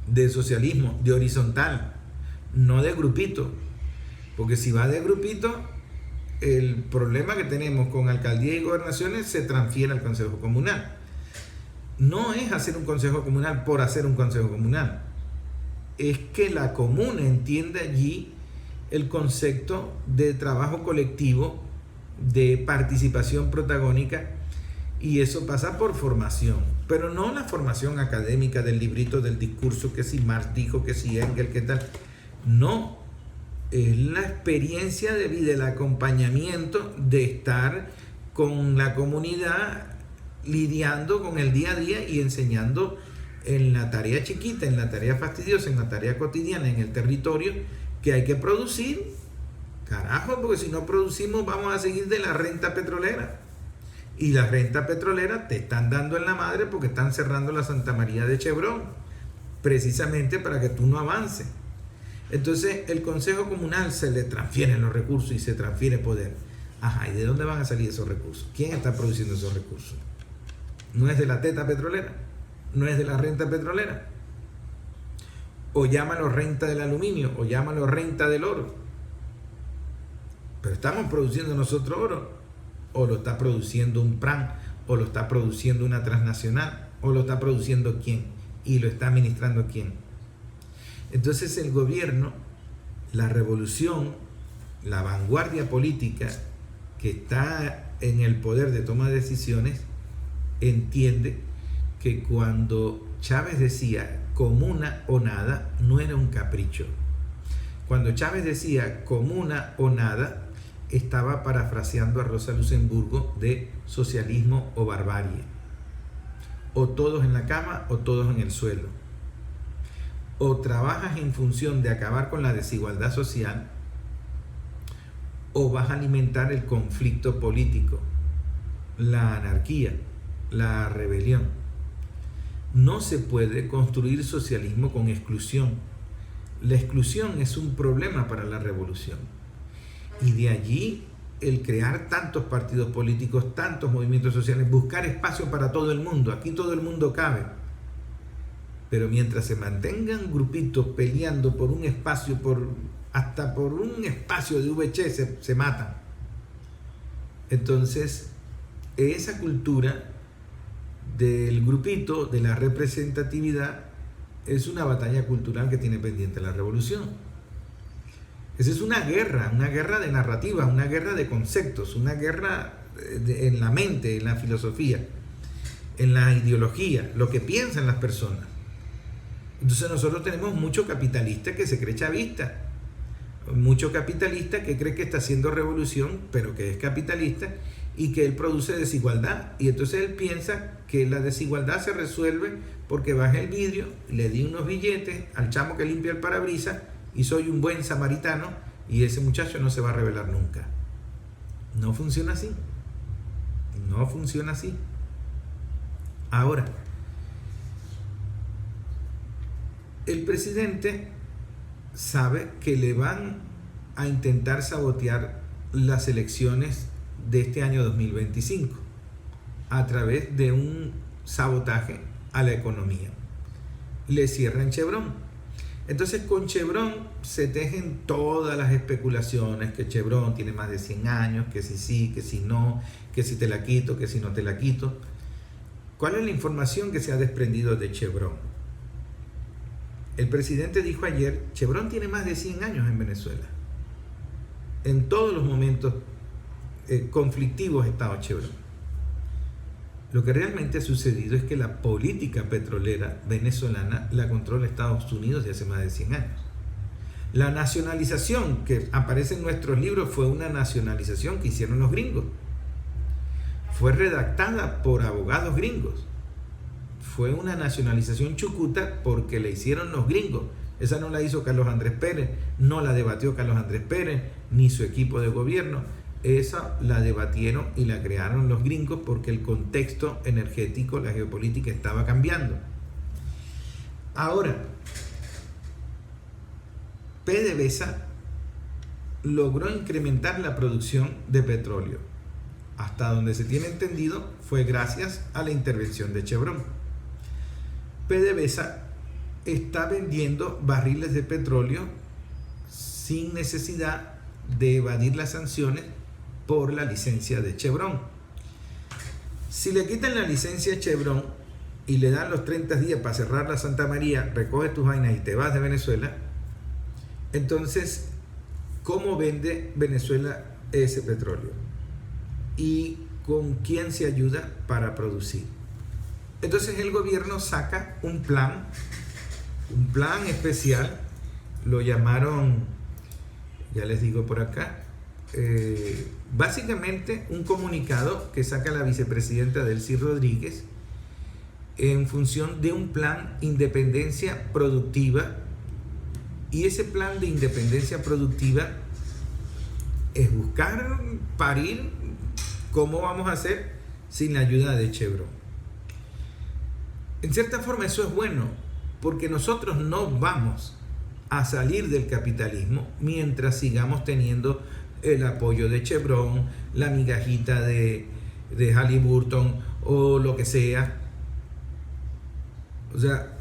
de socialismo, de horizontal, no de grupito. Porque si va de grupito, el problema que tenemos con alcaldías y gobernaciones se transfiere al consejo comunal. No es hacer un consejo comunal por hacer un consejo comunal. Es que la comuna entiende allí el concepto de trabajo colectivo, de participación protagónica, y eso pasa por formación, pero no la formación académica del librito del discurso, que si Marx dijo, que si Engels, que tal. No, es la experiencia de vida, el acompañamiento de estar con la comunidad, lidiando con el día a día y enseñando en la tarea chiquita, en la tarea fastidiosa, en la tarea cotidiana, en el territorio, que hay que producir. Carajo, porque si no producimos vamos a seguir de la renta petrolera. Y la renta petrolera te están dando en la madre porque están cerrando la Santa María de Chevron, precisamente para que tú no avances. Entonces el consejo comunal se le transfieren los recursos y se transfiere poder. Ajá, ¿y de dónde van a salir esos recursos? ¿Quién está produciendo esos recursos? ¿No es de la teta petrolera? ¿No es de la renta petrolera? O llámalo renta del aluminio, o llámalo renta del oro. Pero estamos produciendo nosotros oro, o lo está produciendo un PRAN, o lo está produciendo una transnacional, o lo está produciendo quién, y lo está administrando quién. Entonces el gobierno, la revolución, la vanguardia política que está en el poder de toma de decisiones, entiende que cuando Chávez decía comuna o nada, no era un capricho. Cuando Chávez decía comuna o nada, estaba parafraseando a Rosa Luxemburgo de socialismo o barbarie. O todos en la cama o todos en el suelo. O trabajas en función de acabar con la desigualdad social, o vas a alimentar el conflicto político, la anarquía, la rebelión. No se puede construir socialismo con exclusión. La exclusión es un problema para la revolución. Y de allí el crear tantos partidos políticos, tantos movimientos sociales, buscar espacio para todo el mundo. Aquí todo el mundo cabe. Pero mientras se mantengan grupitos peleando por un espacio, hasta por un espacio de VC se matan. Entonces, esa cultura del grupito, de la representatividad, es una batalla cultural que tiene pendiente la revolución. Esa es una guerra de narrativa, una guerra de conceptos, una guerra en la mente, en la filosofía, en la ideología, lo que piensan las personas. Entonces nosotros tenemos mucho capitalista que se cree chavista, mucho capitalista que cree que está haciendo revolución, pero que es capitalista y que él produce desigualdad. Y entonces él piensa que la desigualdad se resuelve porque bajé el vidrio, le di unos billetes al chamo que limpia el parabrisas y soy un buen samaritano y ese muchacho no se va a rebelar nunca. No funciona así. No funciona así. Ahora, el presidente sabe que le van a intentar sabotear las elecciones de este año 2025 a través de un sabotaje a la economía. Le cierran Chevron. Entonces con Chevron se tejen todas las especulaciones, que Chevron tiene más de 100 años, que si sí, que si no, que si te la quito, que si no te la quito. ¿Cuál es la información que se ha desprendido de Chevron? El presidente dijo ayer, Chevron tiene más de 100 años en Venezuela. En todos los momentos conflictivos ha estado Chevron. Lo que realmente ha sucedido es que la política petrolera venezolana la controla Estados Unidos desde hace más de 100 años. La nacionalización que aparece en nuestros libros fue una nacionalización que hicieron los gringos. Fue redactada por abogados gringos. Fue una nacionalización chucuta porque la hicieron los gringos. Esa no la hizo Carlos Andrés Pérez, no la debatió Carlos Andrés Pérez, ni su equipo de gobierno. Esa la debatieron y la crearon los gringos porque el contexto energético, la geopolítica estaba cambiando. Ahora, PDVSA logró incrementar la producción de petróleo. Hasta donde se tiene entendido fue gracias a la intervención de Chevron. PDVSA está vendiendo barriles de petróleo sin necesidad de evadir las sanciones por la licencia de Chevron. Si le quitan la licencia a Chevron y le dan los 30 días para cerrar la Santa María, recoge tus vainas y te vas de Venezuela, entonces, ¿cómo vende Venezuela ese petróleo? ¿Y con quién se ayuda para producir? Entonces el gobierno saca un plan especial, lo llamaron, ya les digo por acá, básicamente un comunicado que saca la vicepresidenta Delcy Rodríguez en función de un plan independencia productiva, y ese plan de independencia productiva es buscar parir cómo vamos a hacer sin la ayuda de Chevron. En cierta forma eso es bueno, porque nosotros no vamos a salir del capitalismo mientras sigamos teniendo el apoyo de Chevron, la migajita de Halliburton o lo que sea. O sea,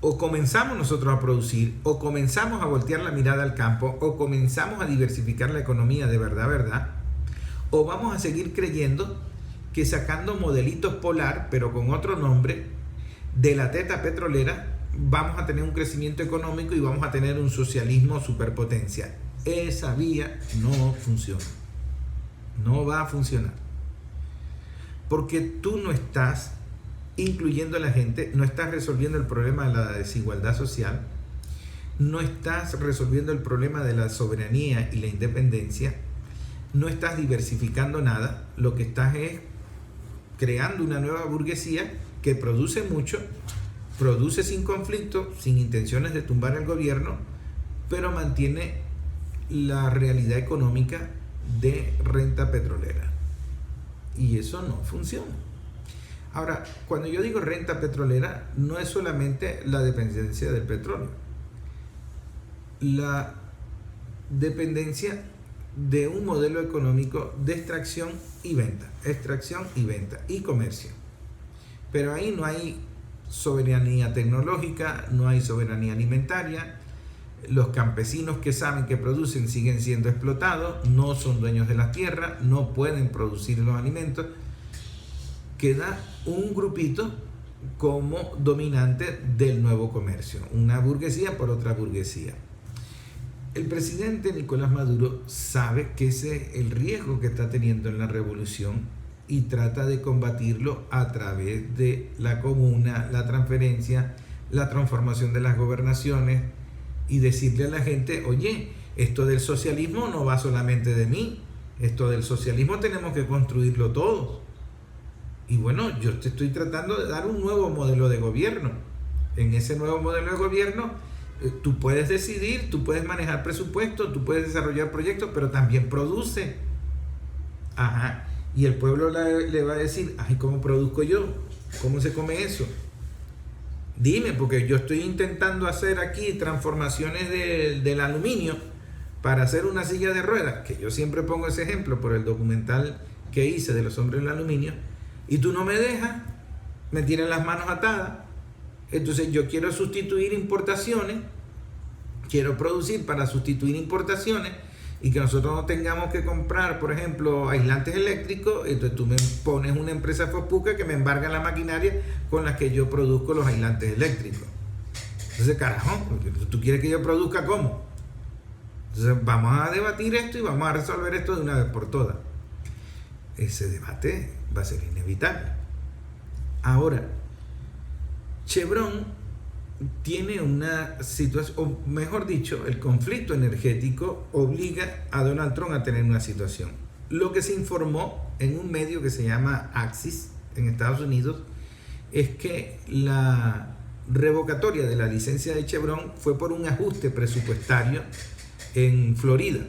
o comenzamos nosotros a producir, o comenzamos a voltear la mirada al campo, o comenzamos a diversificar la economía de verdad, o vamos a seguir creyendo que sacando modelitos polar, pero con otro nombre, de la teta petrolera, vamos a tener un crecimiento económico y vamos a tener un socialismo superpotencia. Esa vía no funciona. No va a funcionar. Porque tú no estás incluyendo a la gente, no estás resolviendo el problema de la desigualdad social, no estás resolviendo el problema de la soberanía y la independencia, no estás diversificando nada, lo que estás es creando una nueva burguesía que produce mucho, produce sin conflicto, sin intenciones de tumbar el gobierno, pero mantiene la realidad económica de renta petrolera. Y eso no funciona. Ahora, cuando yo digo renta petrolera, no es solamente la dependencia del petróleo. La dependencia de un modelo económico de extracción y venta y comercio. Pero ahí no hay soberanía tecnológica, no hay soberanía alimentaria. Los campesinos que saben que producen siguen siendo explotados, no son dueños de la tierra, no pueden producir los alimentos. Queda un grupito como dominante del nuevo comercio, una burguesía por otra burguesía. El presidente Nicolás Maduro sabe que ese es el riesgo que está teniendo en la revolución y trata de combatirlo a través de la comuna, la transferencia, la transformación de las gobernaciones y decirle a la gente, oye, esto del socialismo no va solamente de mí, esto del socialismo tenemos que construirlo todos. Y bueno, yo te estoy tratando de dar un nuevo modelo de gobierno. En ese nuevo modelo de gobierno, tú puedes decidir, tú puedes manejar presupuesto, tú puedes desarrollar proyectos, pero también produce. Ajá. Y el pueblo le va a decir, ay, ¿cómo produzco yo? ¿Cómo se come eso? Dime, porque yo estoy intentando hacer aquí transformaciones del aluminio para hacer una silla de ruedas, que yo siempre pongo ese ejemplo por el documental que hice de los hombres del aluminio, y tú no me dejas, me tienes las manos atadas. Entonces yo quiero sustituir importaciones, quiero producir para sustituir importaciones y que nosotros no tengamos que comprar, por ejemplo, aislantes eléctricos. Entonces tú me pones una empresa Fopuca que me embarga la maquinaria con la que yo produzco los aislantes eléctricos. Entonces, carajo, ¿tú quieres que yo produzca cómo? Entonces vamos a debatir esto y vamos a resolver esto de una vez por todas. Ese debate va a ser inevitable. Ahora, Chevron tiene una situación, o mejor dicho, el conflicto energético obliga a Donald Trump a tener una situación. Lo que se informó en un medio que se llama Axios en Estados Unidos es que la revocatoria de la licencia de Chevron fue por un ajuste presupuestario en Florida.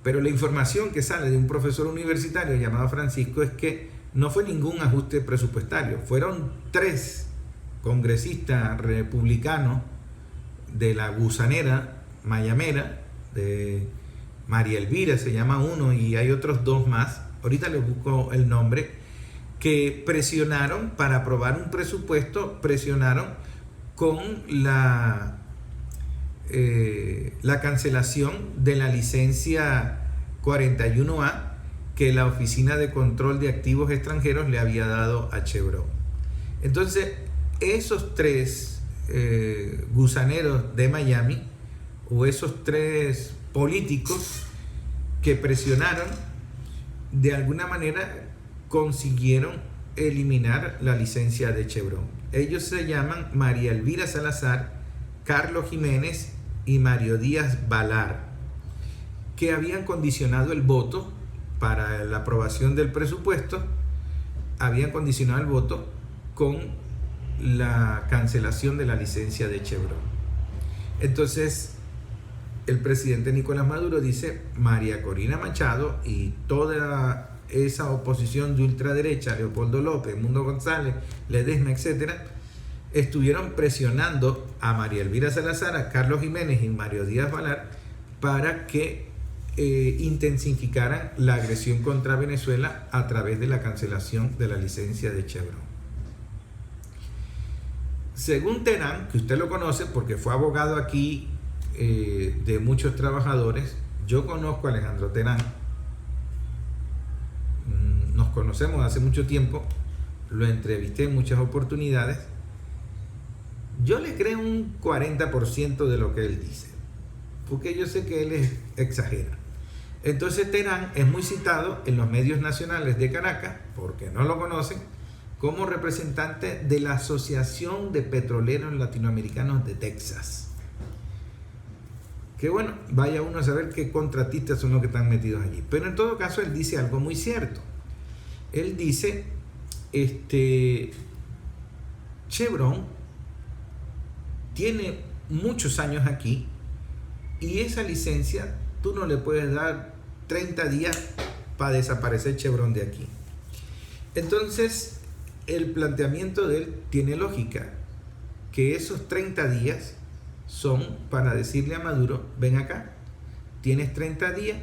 Pero la información que sale de un profesor universitario llamado Francisco es que no fue ningún ajuste presupuestario. Fueron 3 congresistas republicanos de la gusanera mayamera, de María Elvira se llama uno, y hay otros 2 más, ahorita les busco el nombre, que presionaron para aprobar un presupuesto, presionaron con la cancelación de la licencia 41A que la Oficina de Control de Activos Extranjeros le había dado a Chevron. Entonces, esos 3 gusaneros de Miami, o esos 3 políticos que presionaron, de alguna manera consiguieron eliminar la licencia de Chevron. Ellos se llaman María Elvira Salazar, Carlos Jiménez y Mario Díaz Valar, que habían condicionado el voto para la aprobación del presupuesto, habían condicionado el voto con la cancelación de la licencia de Chevron. Entonces, el presidente Nicolás Maduro dice, María Corina Machado y toda esa oposición de ultraderecha, Leopoldo López, Mundo González, Ledesma, etcétera, estuvieron presionando a María Elvira Salazar, a Carlos Jiménez y Mario Díaz Valar para que intensificaran la agresión contra Venezuela a través de la cancelación de la licencia de Chevron. Según Terán, que usted lo conoce porque fue abogado aquí de muchos trabajadores, yo conozco a Alejandro Terán, nos conocemos hace mucho tiempo, lo entrevisté en muchas oportunidades. Yo le creo un 40% de lo que él dice, porque yo sé que él exagera. Entonces Terán es muy citado en los medios nacionales de Caracas, porque no lo conocen, como representante de la Asociación de Petroleros Latinoamericanos de Texas. Que bueno, vaya uno a saber qué contratistas son los que están metidos allí. Pero en todo caso él dice algo muy cierto. Él dice, Chevron tiene muchos años aquí y esa licencia tú no le puedes dar 30 días para desaparecer Chevron de aquí. Entonces, el planteamiento de él tiene lógica, que esos 30 días son para decirle a Maduro, ven acá, tienes 30 días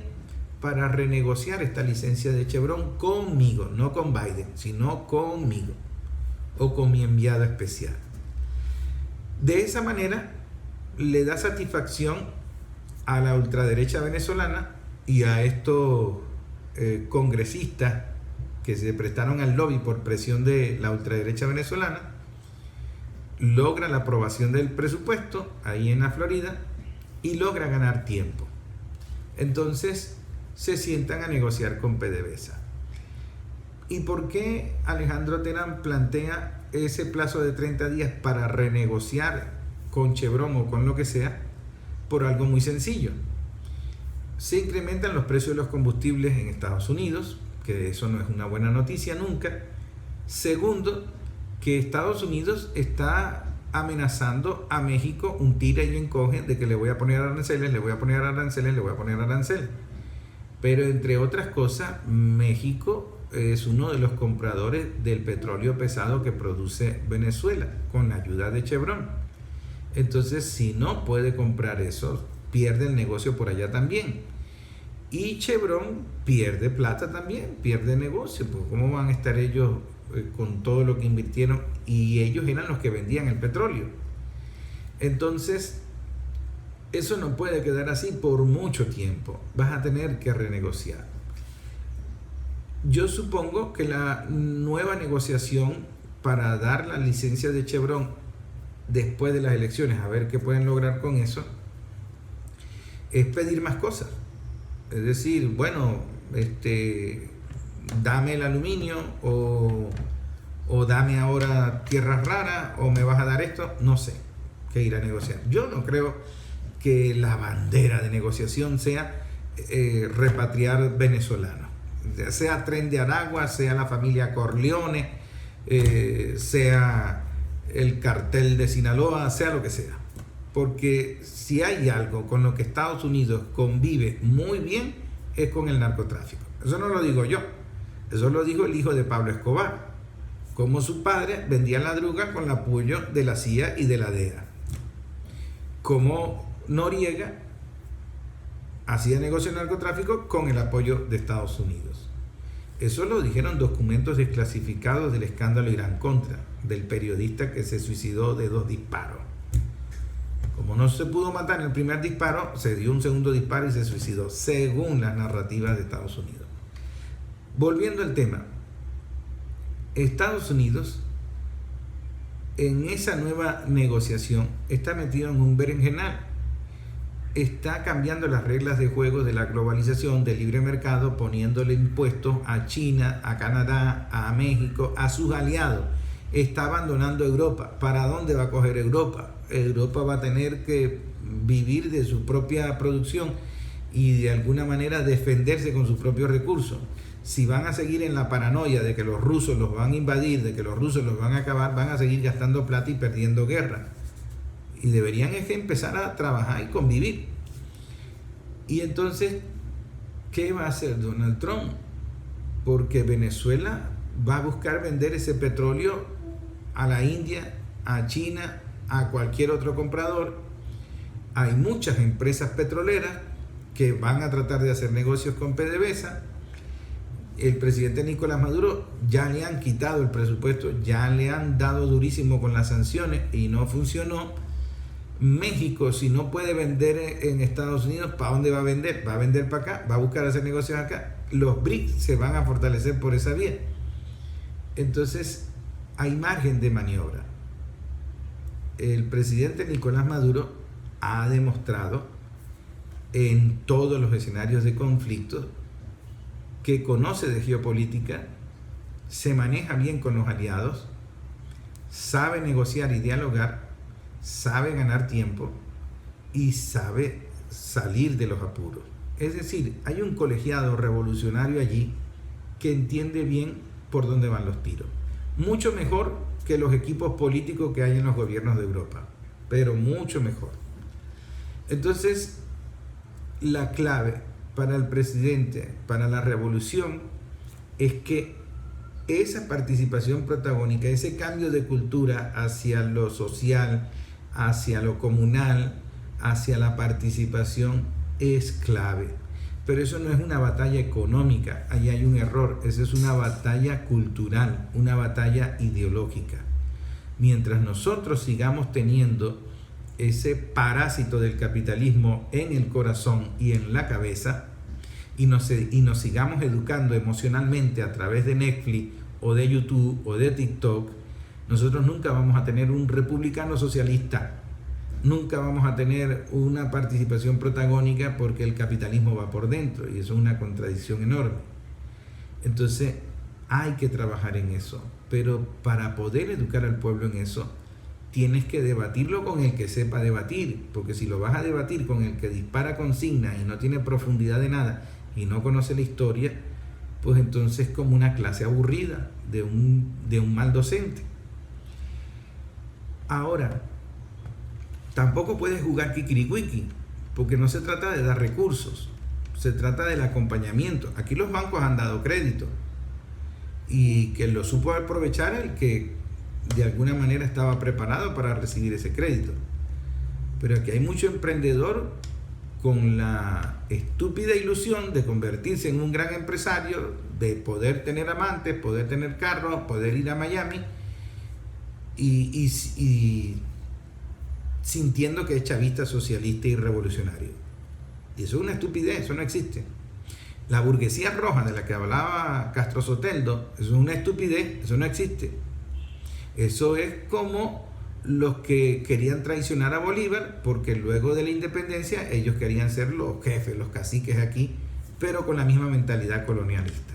para renegociar esta licencia de Chevron conmigo, no con Biden, sino conmigo o con mi enviado especial. De esa manera le da satisfacción a la ultraderecha venezolana y a estos congresistas que se prestaron al lobby por presión de la ultraderecha venezolana. Logra la aprobación del presupuesto ahí en la Florida y logra ganar tiempo. Entonces se sientan a negociar con PDVSA. ¿Y por qué Alejandro Terán plantea ese plazo de 30 días para renegociar con Chevron o con lo que sea? Por algo muy sencillo. Se incrementan los precios de los combustibles en Estados Unidos, que eso no es una buena noticia nunca. Segundo, que Estados Unidos está amenazando a México un tira y encoge de que le voy a poner aranceles, le voy a poner aranceles, le voy a poner aranceles. Pero entre otras cosas, México es uno de los compradores del petróleo pesado que produce Venezuela con la ayuda de Chevron. Entonces, si no puede comprar eso, pierde el negocio por allá también. Y Chevron pierde plata también, pierde negocio. Pues ¿cómo van a estar ellos con todo lo que invirtieron? Y ellos eran los que vendían el petróleo. Entonces, eso no puede quedar así por mucho tiempo. Vas a tener que renegociar. Yo supongo que la nueva negociación para dar la licencia de Chevron después de las elecciones, a ver qué pueden lograr con eso, es pedir más cosas. Es decir, bueno, dame el aluminio o dame ahora tierras raras o me vas a dar esto, no sé qué ir a negociar. Yo no creo que la bandera de negociación sea repatriar venezolanos, sea Tren de Aragua, sea la familia Corleone, sea el cartel de Sinaloa, sea lo que sea. Porque si hay algo con lo que Estados Unidos convive muy bien es con el narcotráfico. Eso no lo digo yo, eso lo dijo el hijo de Pablo Escobar, como su padre vendía la droga con el apoyo de la CIA y de la DEA, como Noriega hacía negocio de narcotráfico con el apoyo de Estados Unidos. Eso lo dijeron documentos desclasificados del escándalo Irán-Contra, del periodista que se suicidó de 2 disparos. Como no se pudo matar en el primer disparo, se dio un segundo disparo y se suicidó, según las narrativas de Estados Unidos. Volviendo al tema, Estados Unidos en esa nueva negociación está metido en un berenjenal. Está cambiando las reglas de juego de la globalización, del libre mercado, poniéndole impuestos a China, a Canadá, a México, a sus aliados. Está abandonando Europa. ¿Para dónde va a coger Europa? Europa va a tener que vivir de su propia producción y de alguna manera defenderse con sus propios recursos. Si van a seguir en la paranoia de que los rusos los van a invadir, de que los rusos los van a acabar, van a seguir gastando plata y perdiendo guerra. Y deberían empezar a trabajar y convivir. Y entonces, ¿qué va a hacer Donald Trump? Porque Venezuela va a buscar vender ese petróleo a la India, a China, a cualquier otro comprador. Hay muchas empresas petroleras que van a tratar de hacer negocios con PDVSA. El presidente Nicolás Maduro ya le han quitado el presupuesto, ya le han dado durísimo con las sanciones y no funcionó. México, si no puede vender en Estados Unidos, ¿para dónde va a vender? Va a vender para acá, va a buscar hacer negocios acá. Los BRICS se van a fortalecer por esa vía. Entonces, hay margen de maniobra. El presidente Nicolás Maduro ha demostrado en todos los escenarios de conflicto que conoce de geopolítica, se maneja bien con los aliados, sabe negociar y dialogar, sabe ganar tiempo y sabe salir de los apuros. Es decir, hay un colegiado revolucionario allí que entiende bien por dónde van los tiros. Mucho mejor que los equipos políticos que hay en los gobiernos de Europa, pero mucho mejor. Entonces, la clave para el presidente, para la revolución, es que esa participación protagónica, ese cambio de cultura hacia lo social, hacia lo comunal, hacia la participación, es clave. Pero eso no es una batalla económica, ahí hay un error, eso es una batalla cultural, una batalla ideológica. Mientras nosotros sigamos teniendo ese parásito del capitalismo en el corazón y en la cabeza, y nos sigamos educando emocionalmente a través de Netflix o de YouTube o de TikTok, nosotros nunca vamos a tener un republicano socialista, nunca vamos a tener una participación protagónica, porque el capitalismo va por dentro y eso es una contradicción enorme. Entonces hay que trabajar en eso, pero para poder educar al pueblo en eso, tienes que debatirlo con el que sepa debatir, porque si lo vas a debatir con el que dispara consignas y no tiene profundidad de nada y no conoce la historia, pues entonces es como una clase aburrida de un mal docente. Ahora, tampoco puedes jugar kikiricuiki, porque no se trata de dar recursos, se trata del acompañamiento. Aquí los bancos han dado crédito, y que lo supo aprovechar el que de alguna manera estaba preparado para recibir ese crédito. Pero aquí hay mucho emprendedor con la estúpida ilusión de convertirse en un gran empresario, de poder tener amantes, poder tener carros, poder ir a Miami, y sintiendo que es chavista, socialista y revolucionario. Y eso es una estupidez, eso no existe. La burguesía roja de la que hablaba Castro Soteldo, eso es una estupidez, eso no existe. Eso es como los que querían traicionar a Bolívar, porque luego de la independencia ellos querían ser los jefes, los caciques aquí, pero con la misma mentalidad colonialista.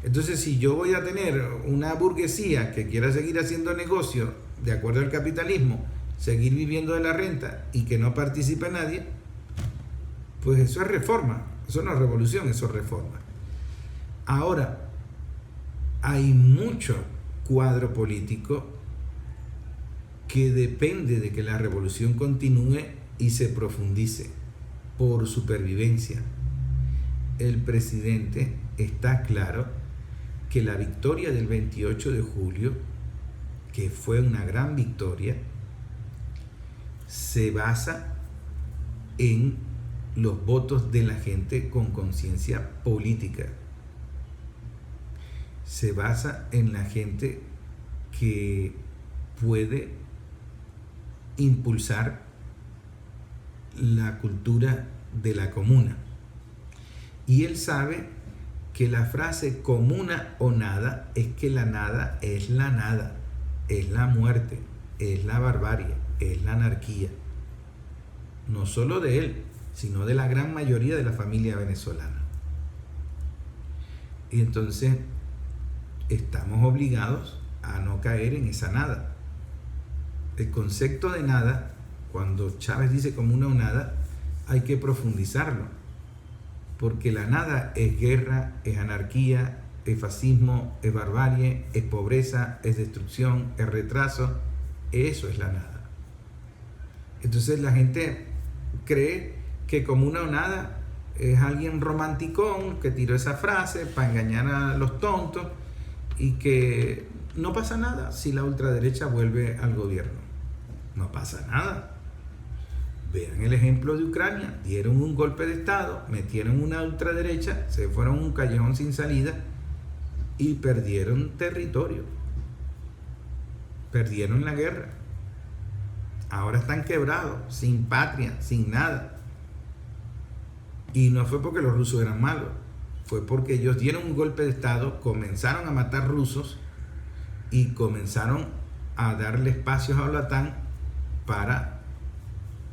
Entonces, si yo voy a tener una burguesía que quiera seguir haciendo negocio de acuerdo al capitalismo, seguir viviendo de la renta y que no participe nadie, pues eso es reforma, eso no es revolución, eso es reforma. Ahora, hay mucho cuadro político que depende de que la revolución continúe y se profundice por supervivencia. El presidente está claro que la victoria del 28 de julio, que fue una gran victoria, se basa en los votos de la gente con conciencia política. Se basa en la gente que puede impulsar la cultura de la comuna. Y él sabe que la frase comuna o nada es que la nada, es la muerte, es la barbarie, es la anarquía. No solo de él, sino de la gran mayoría de la familia venezolana. Y entonces estamos obligados a no caer en esa nada. El concepto de nada, cuando Chávez dice comuna o nada, hay que profundizarlo, porque la nada es guerra, es anarquía, es fascismo, es barbarie, es pobreza, es destrucción, es retraso. Eso es la nada. Entonces la gente cree que comuna o nada es alguien romanticón que tiró esa frase para engañar a los tontos, y que no pasa nada si la ultraderecha vuelve al gobierno. No pasa nada. Vean el ejemplo de Ucrania. Dieron un golpe de estado, metieron una ultraderecha, se fueron a un callejón sin salida y perdieron territorio. Perdieron la guerra. Ahora están quebrados, sin patria, sin nada. Y no fue porque los rusos eran malos, fue porque ellos dieron un golpe de estado, comenzaron a matar rusos y comenzaron a darle espacios a la OTAN para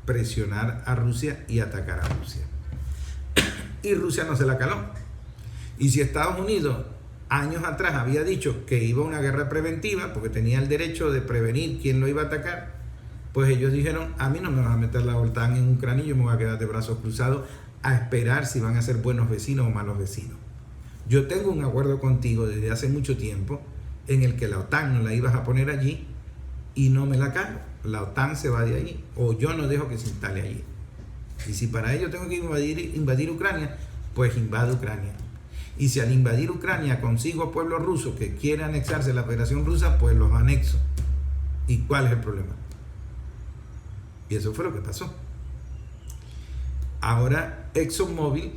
presionar a Rusia y atacar a Rusia. Y Rusia no se la caló. Y si Estados Unidos años atrás había dicho que iba a una guerra preventiva, porque tenía el derecho de prevenir quién lo iba a atacar, pues ellos dijeron: a mí no me vas a meter la OTAN en Ucrania, yo me voy a quedar de brazos cruzados a esperar si van a ser buenos vecinos o malos vecinos. Yo tengo un acuerdo contigo desde hace mucho tiempo en el que la OTAN no la ibas a poner allí y no me la calo. La OTAN se va de allí, o yo no dejo que se instale allí. Y si para ello tengo que invadir Ucrania, pues invado Ucrania. Y si al invadir Ucrania consigo pueblo ruso que quiere anexarse a la Federación Rusa, pues los anexo. ¿Y cuál es el problema? Y eso fue lo que pasó. Ahora ExxonMobil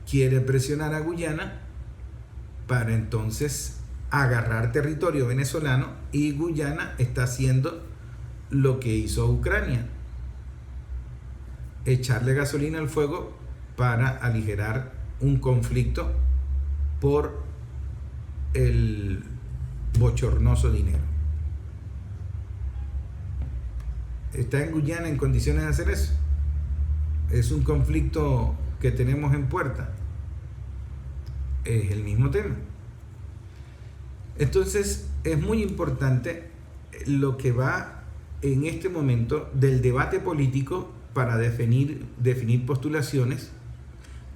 quiere presionar a Guyana para entonces agarrar territorio venezolano, y Guyana está haciendo lo que hizo Ucrania: echarle gasolina al fuego para aligerar un conflicto por el bochornoso dinero. ¿Está en Guyana en condiciones de hacer eso? ¿Es un conflicto que tenemos en puerta? Es el mismo tema. Entonces es muy importante lo que va en este momento del debate político para definir postulaciones.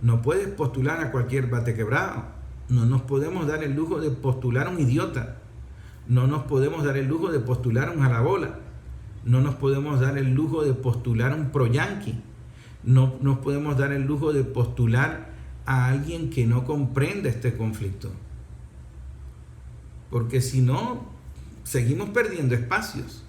No puedes postular a cualquier bate quebrado. No nos podemos dar el lujo de postular a un idiota. No nos podemos dar el lujo de postular a un jalabola. No nos podemos dar el lujo de postular a un pro-yanqui. No nos podemos dar el lujo de postular a alguien que no comprenda este conflicto. Porque si no, seguimos perdiendo espacios.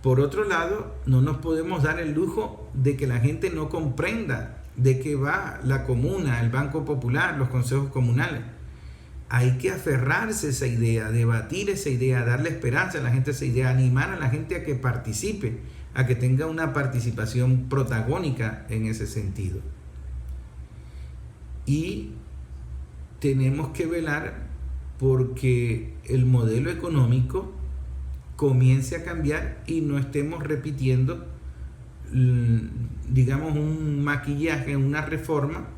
Por otro lado, no nos podemos dar el lujo de que la gente no comprenda de qué va la comuna, el Banco Popular, los consejos comunales. Hay que aferrarse a esa idea, debatir esa idea, darle esperanza a la gente a esa idea, animar a la gente a que participe, a que tenga una participación protagónica en ese sentido. Y tenemos que velar porque el modelo económico comience a cambiar y no estemos repitiendo, digamos, un maquillaje, una reforma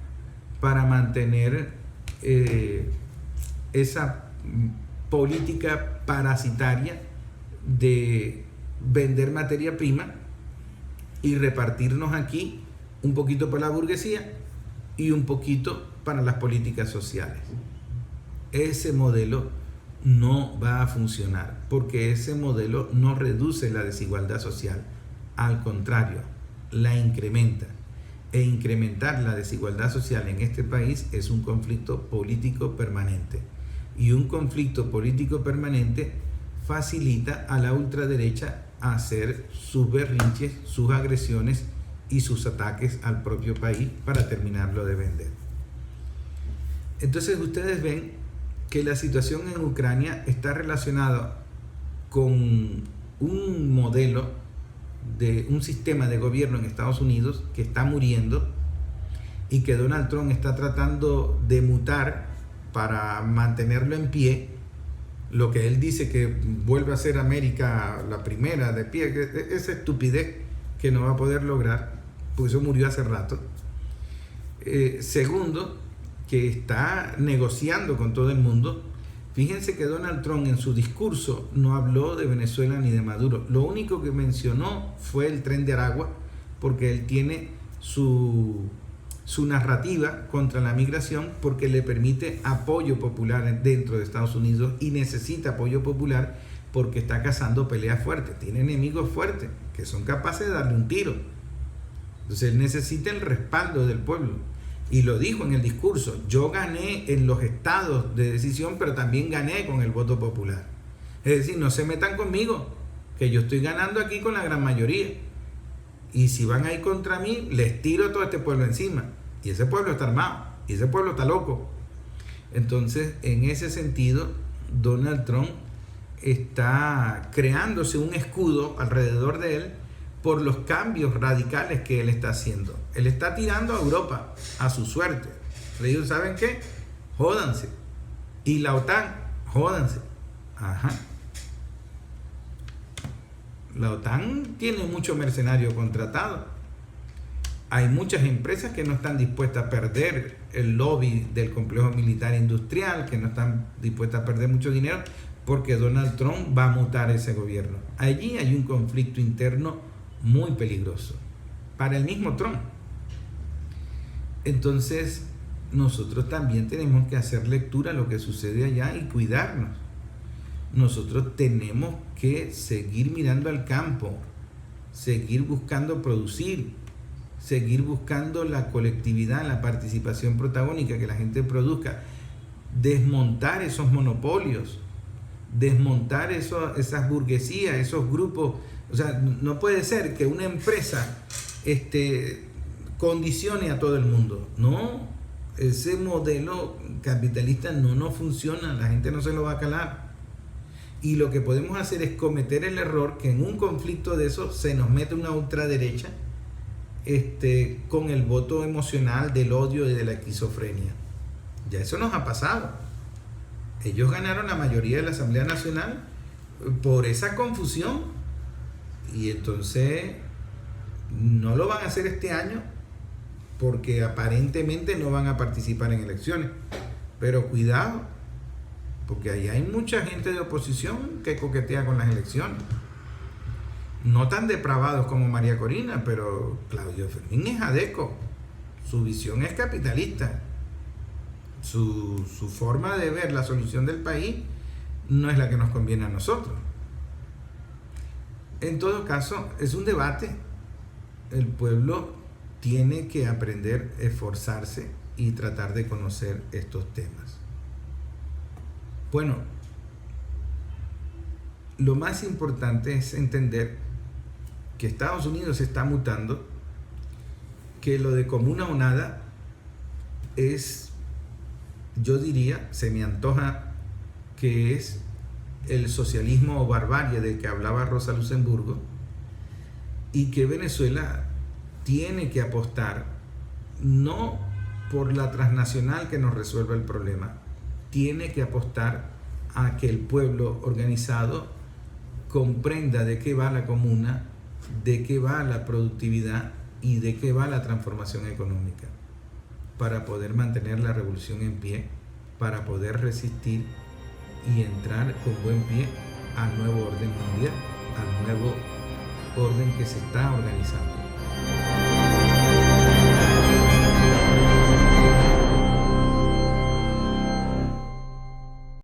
para mantener esa política parasitaria de vender materia prima y repartirnos aquí un poquito para la burguesía y un poquito para las políticas sociales. Ese modelo no va a funcionar, porque ese modelo no reduce la desigualdad social, al contrario, la incrementa. E incrementar la desigualdad social en este país es un conflicto político permanente. Y un conflicto político permanente facilita a la ultraderecha a hacer sus berrinches, sus agresiones y sus ataques al propio país para terminarlo de vender. Entonces ustedes ven que la situación en Ucrania está relacionada con un modelo de un sistema de gobierno en Estados Unidos que está muriendo y que Donald Trump está tratando de mutar para mantenerlo en pie. Lo que él dice que vuelve a ser América la primera de pie, esa estupidez que no va a poder lograr, porque eso murió hace rato. Segundo, que está negociando con todo el mundo. Fíjense que Donald Trump en su discurso no habló de Venezuela ni de Maduro. Lo único que mencionó fue el Tren de Aragua, porque él tiene su narrativa contra la migración, porque le permite apoyo popular dentro de Estados Unidos, y necesita apoyo popular porque está cazando peleas fuertes. Tiene enemigos fuertes que son capaces de darle un tiro. Entonces él necesita el respaldo del pueblo. Y lo dijo en el discurso: yo gané en los estados de decisión, pero también gané con el voto popular. Es decir, no se metan conmigo, que yo estoy ganando aquí con la gran mayoría. Y si van a ir contra mí, les tiro todo este pueblo encima. Y ese pueblo está armado, y ese pueblo está loco. Entonces, en ese sentido, Donald Trump está creándose un escudo alrededor de él por los cambios radicales que él está haciendo. Él está tirando a Europa a su suerte. Le digo, ¿saben qué? Jódanse. Y la OTAN, jódanse. Ajá. La OTAN tiene muchos mercenarios contratados. Hay muchas empresas que no están dispuestas a perder el lobby del complejo militar industrial, que no están dispuestas a perder mucho dinero, porque Donald Trump va a mutar ese gobierno. Allí hay un conflicto interno muy peligroso para el mismo Trump. Entonces nosotros también tenemos que hacer lectura a lo que sucede allá y cuidarnos. Nosotros tenemos que seguir mirando al campo, seguir buscando producir, seguir buscando la colectividad, la participación protagónica, que la gente produzca, desmontar esos monopolios, desmontar esas burguesías, esos grupos. O sea, no puede ser que una empresa condicione a todo el mundo. No, ese modelo capitalista no funciona, la gente no se lo va a calar. Y lo que podemos hacer es cometer el error que en un conflicto de eso se nos mete una ultraderecha con el voto emocional del odio y de la esquizofrenia. Ya eso nos ha pasado. Ellos ganaron la mayoría de la Asamblea Nacional por esa confusión, y entonces no lo van a hacer este año porque aparentemente no van a participar en elecciones. Pero cuidado, porque ahí hay mucha gente de oposición que coquetea con las elecciones. No tan depravados como María Corina, pero Claudio Fermín es adeco. Su visión es capitalista. Su forma de ver la solución del país no es la que nos conviene a nosotros. En todo caso, es un debate. El pueblo tiene que aprender, esforzarse y tratar de conocer estos temas. Bueno, lo más importante es entender que Estados Unidos está mutando, que lo de comuna o nada es, yo diría, se me antoja que es el socialismo o barbarie del que hablaba Rosa Luxemburgo, y que Venezuela tiene que apostar no por la transnacional que nos resuelva el problema, tiene que apostar a que el pueblo organizado comprenda de qué va la comuna, de qué va la productividad y de qué va la transformación económica, para poder mantener la revolución en pie, para poder resistir y entrar con buen pie al nuevo orden mundial, al nuevo orden que se está organizando.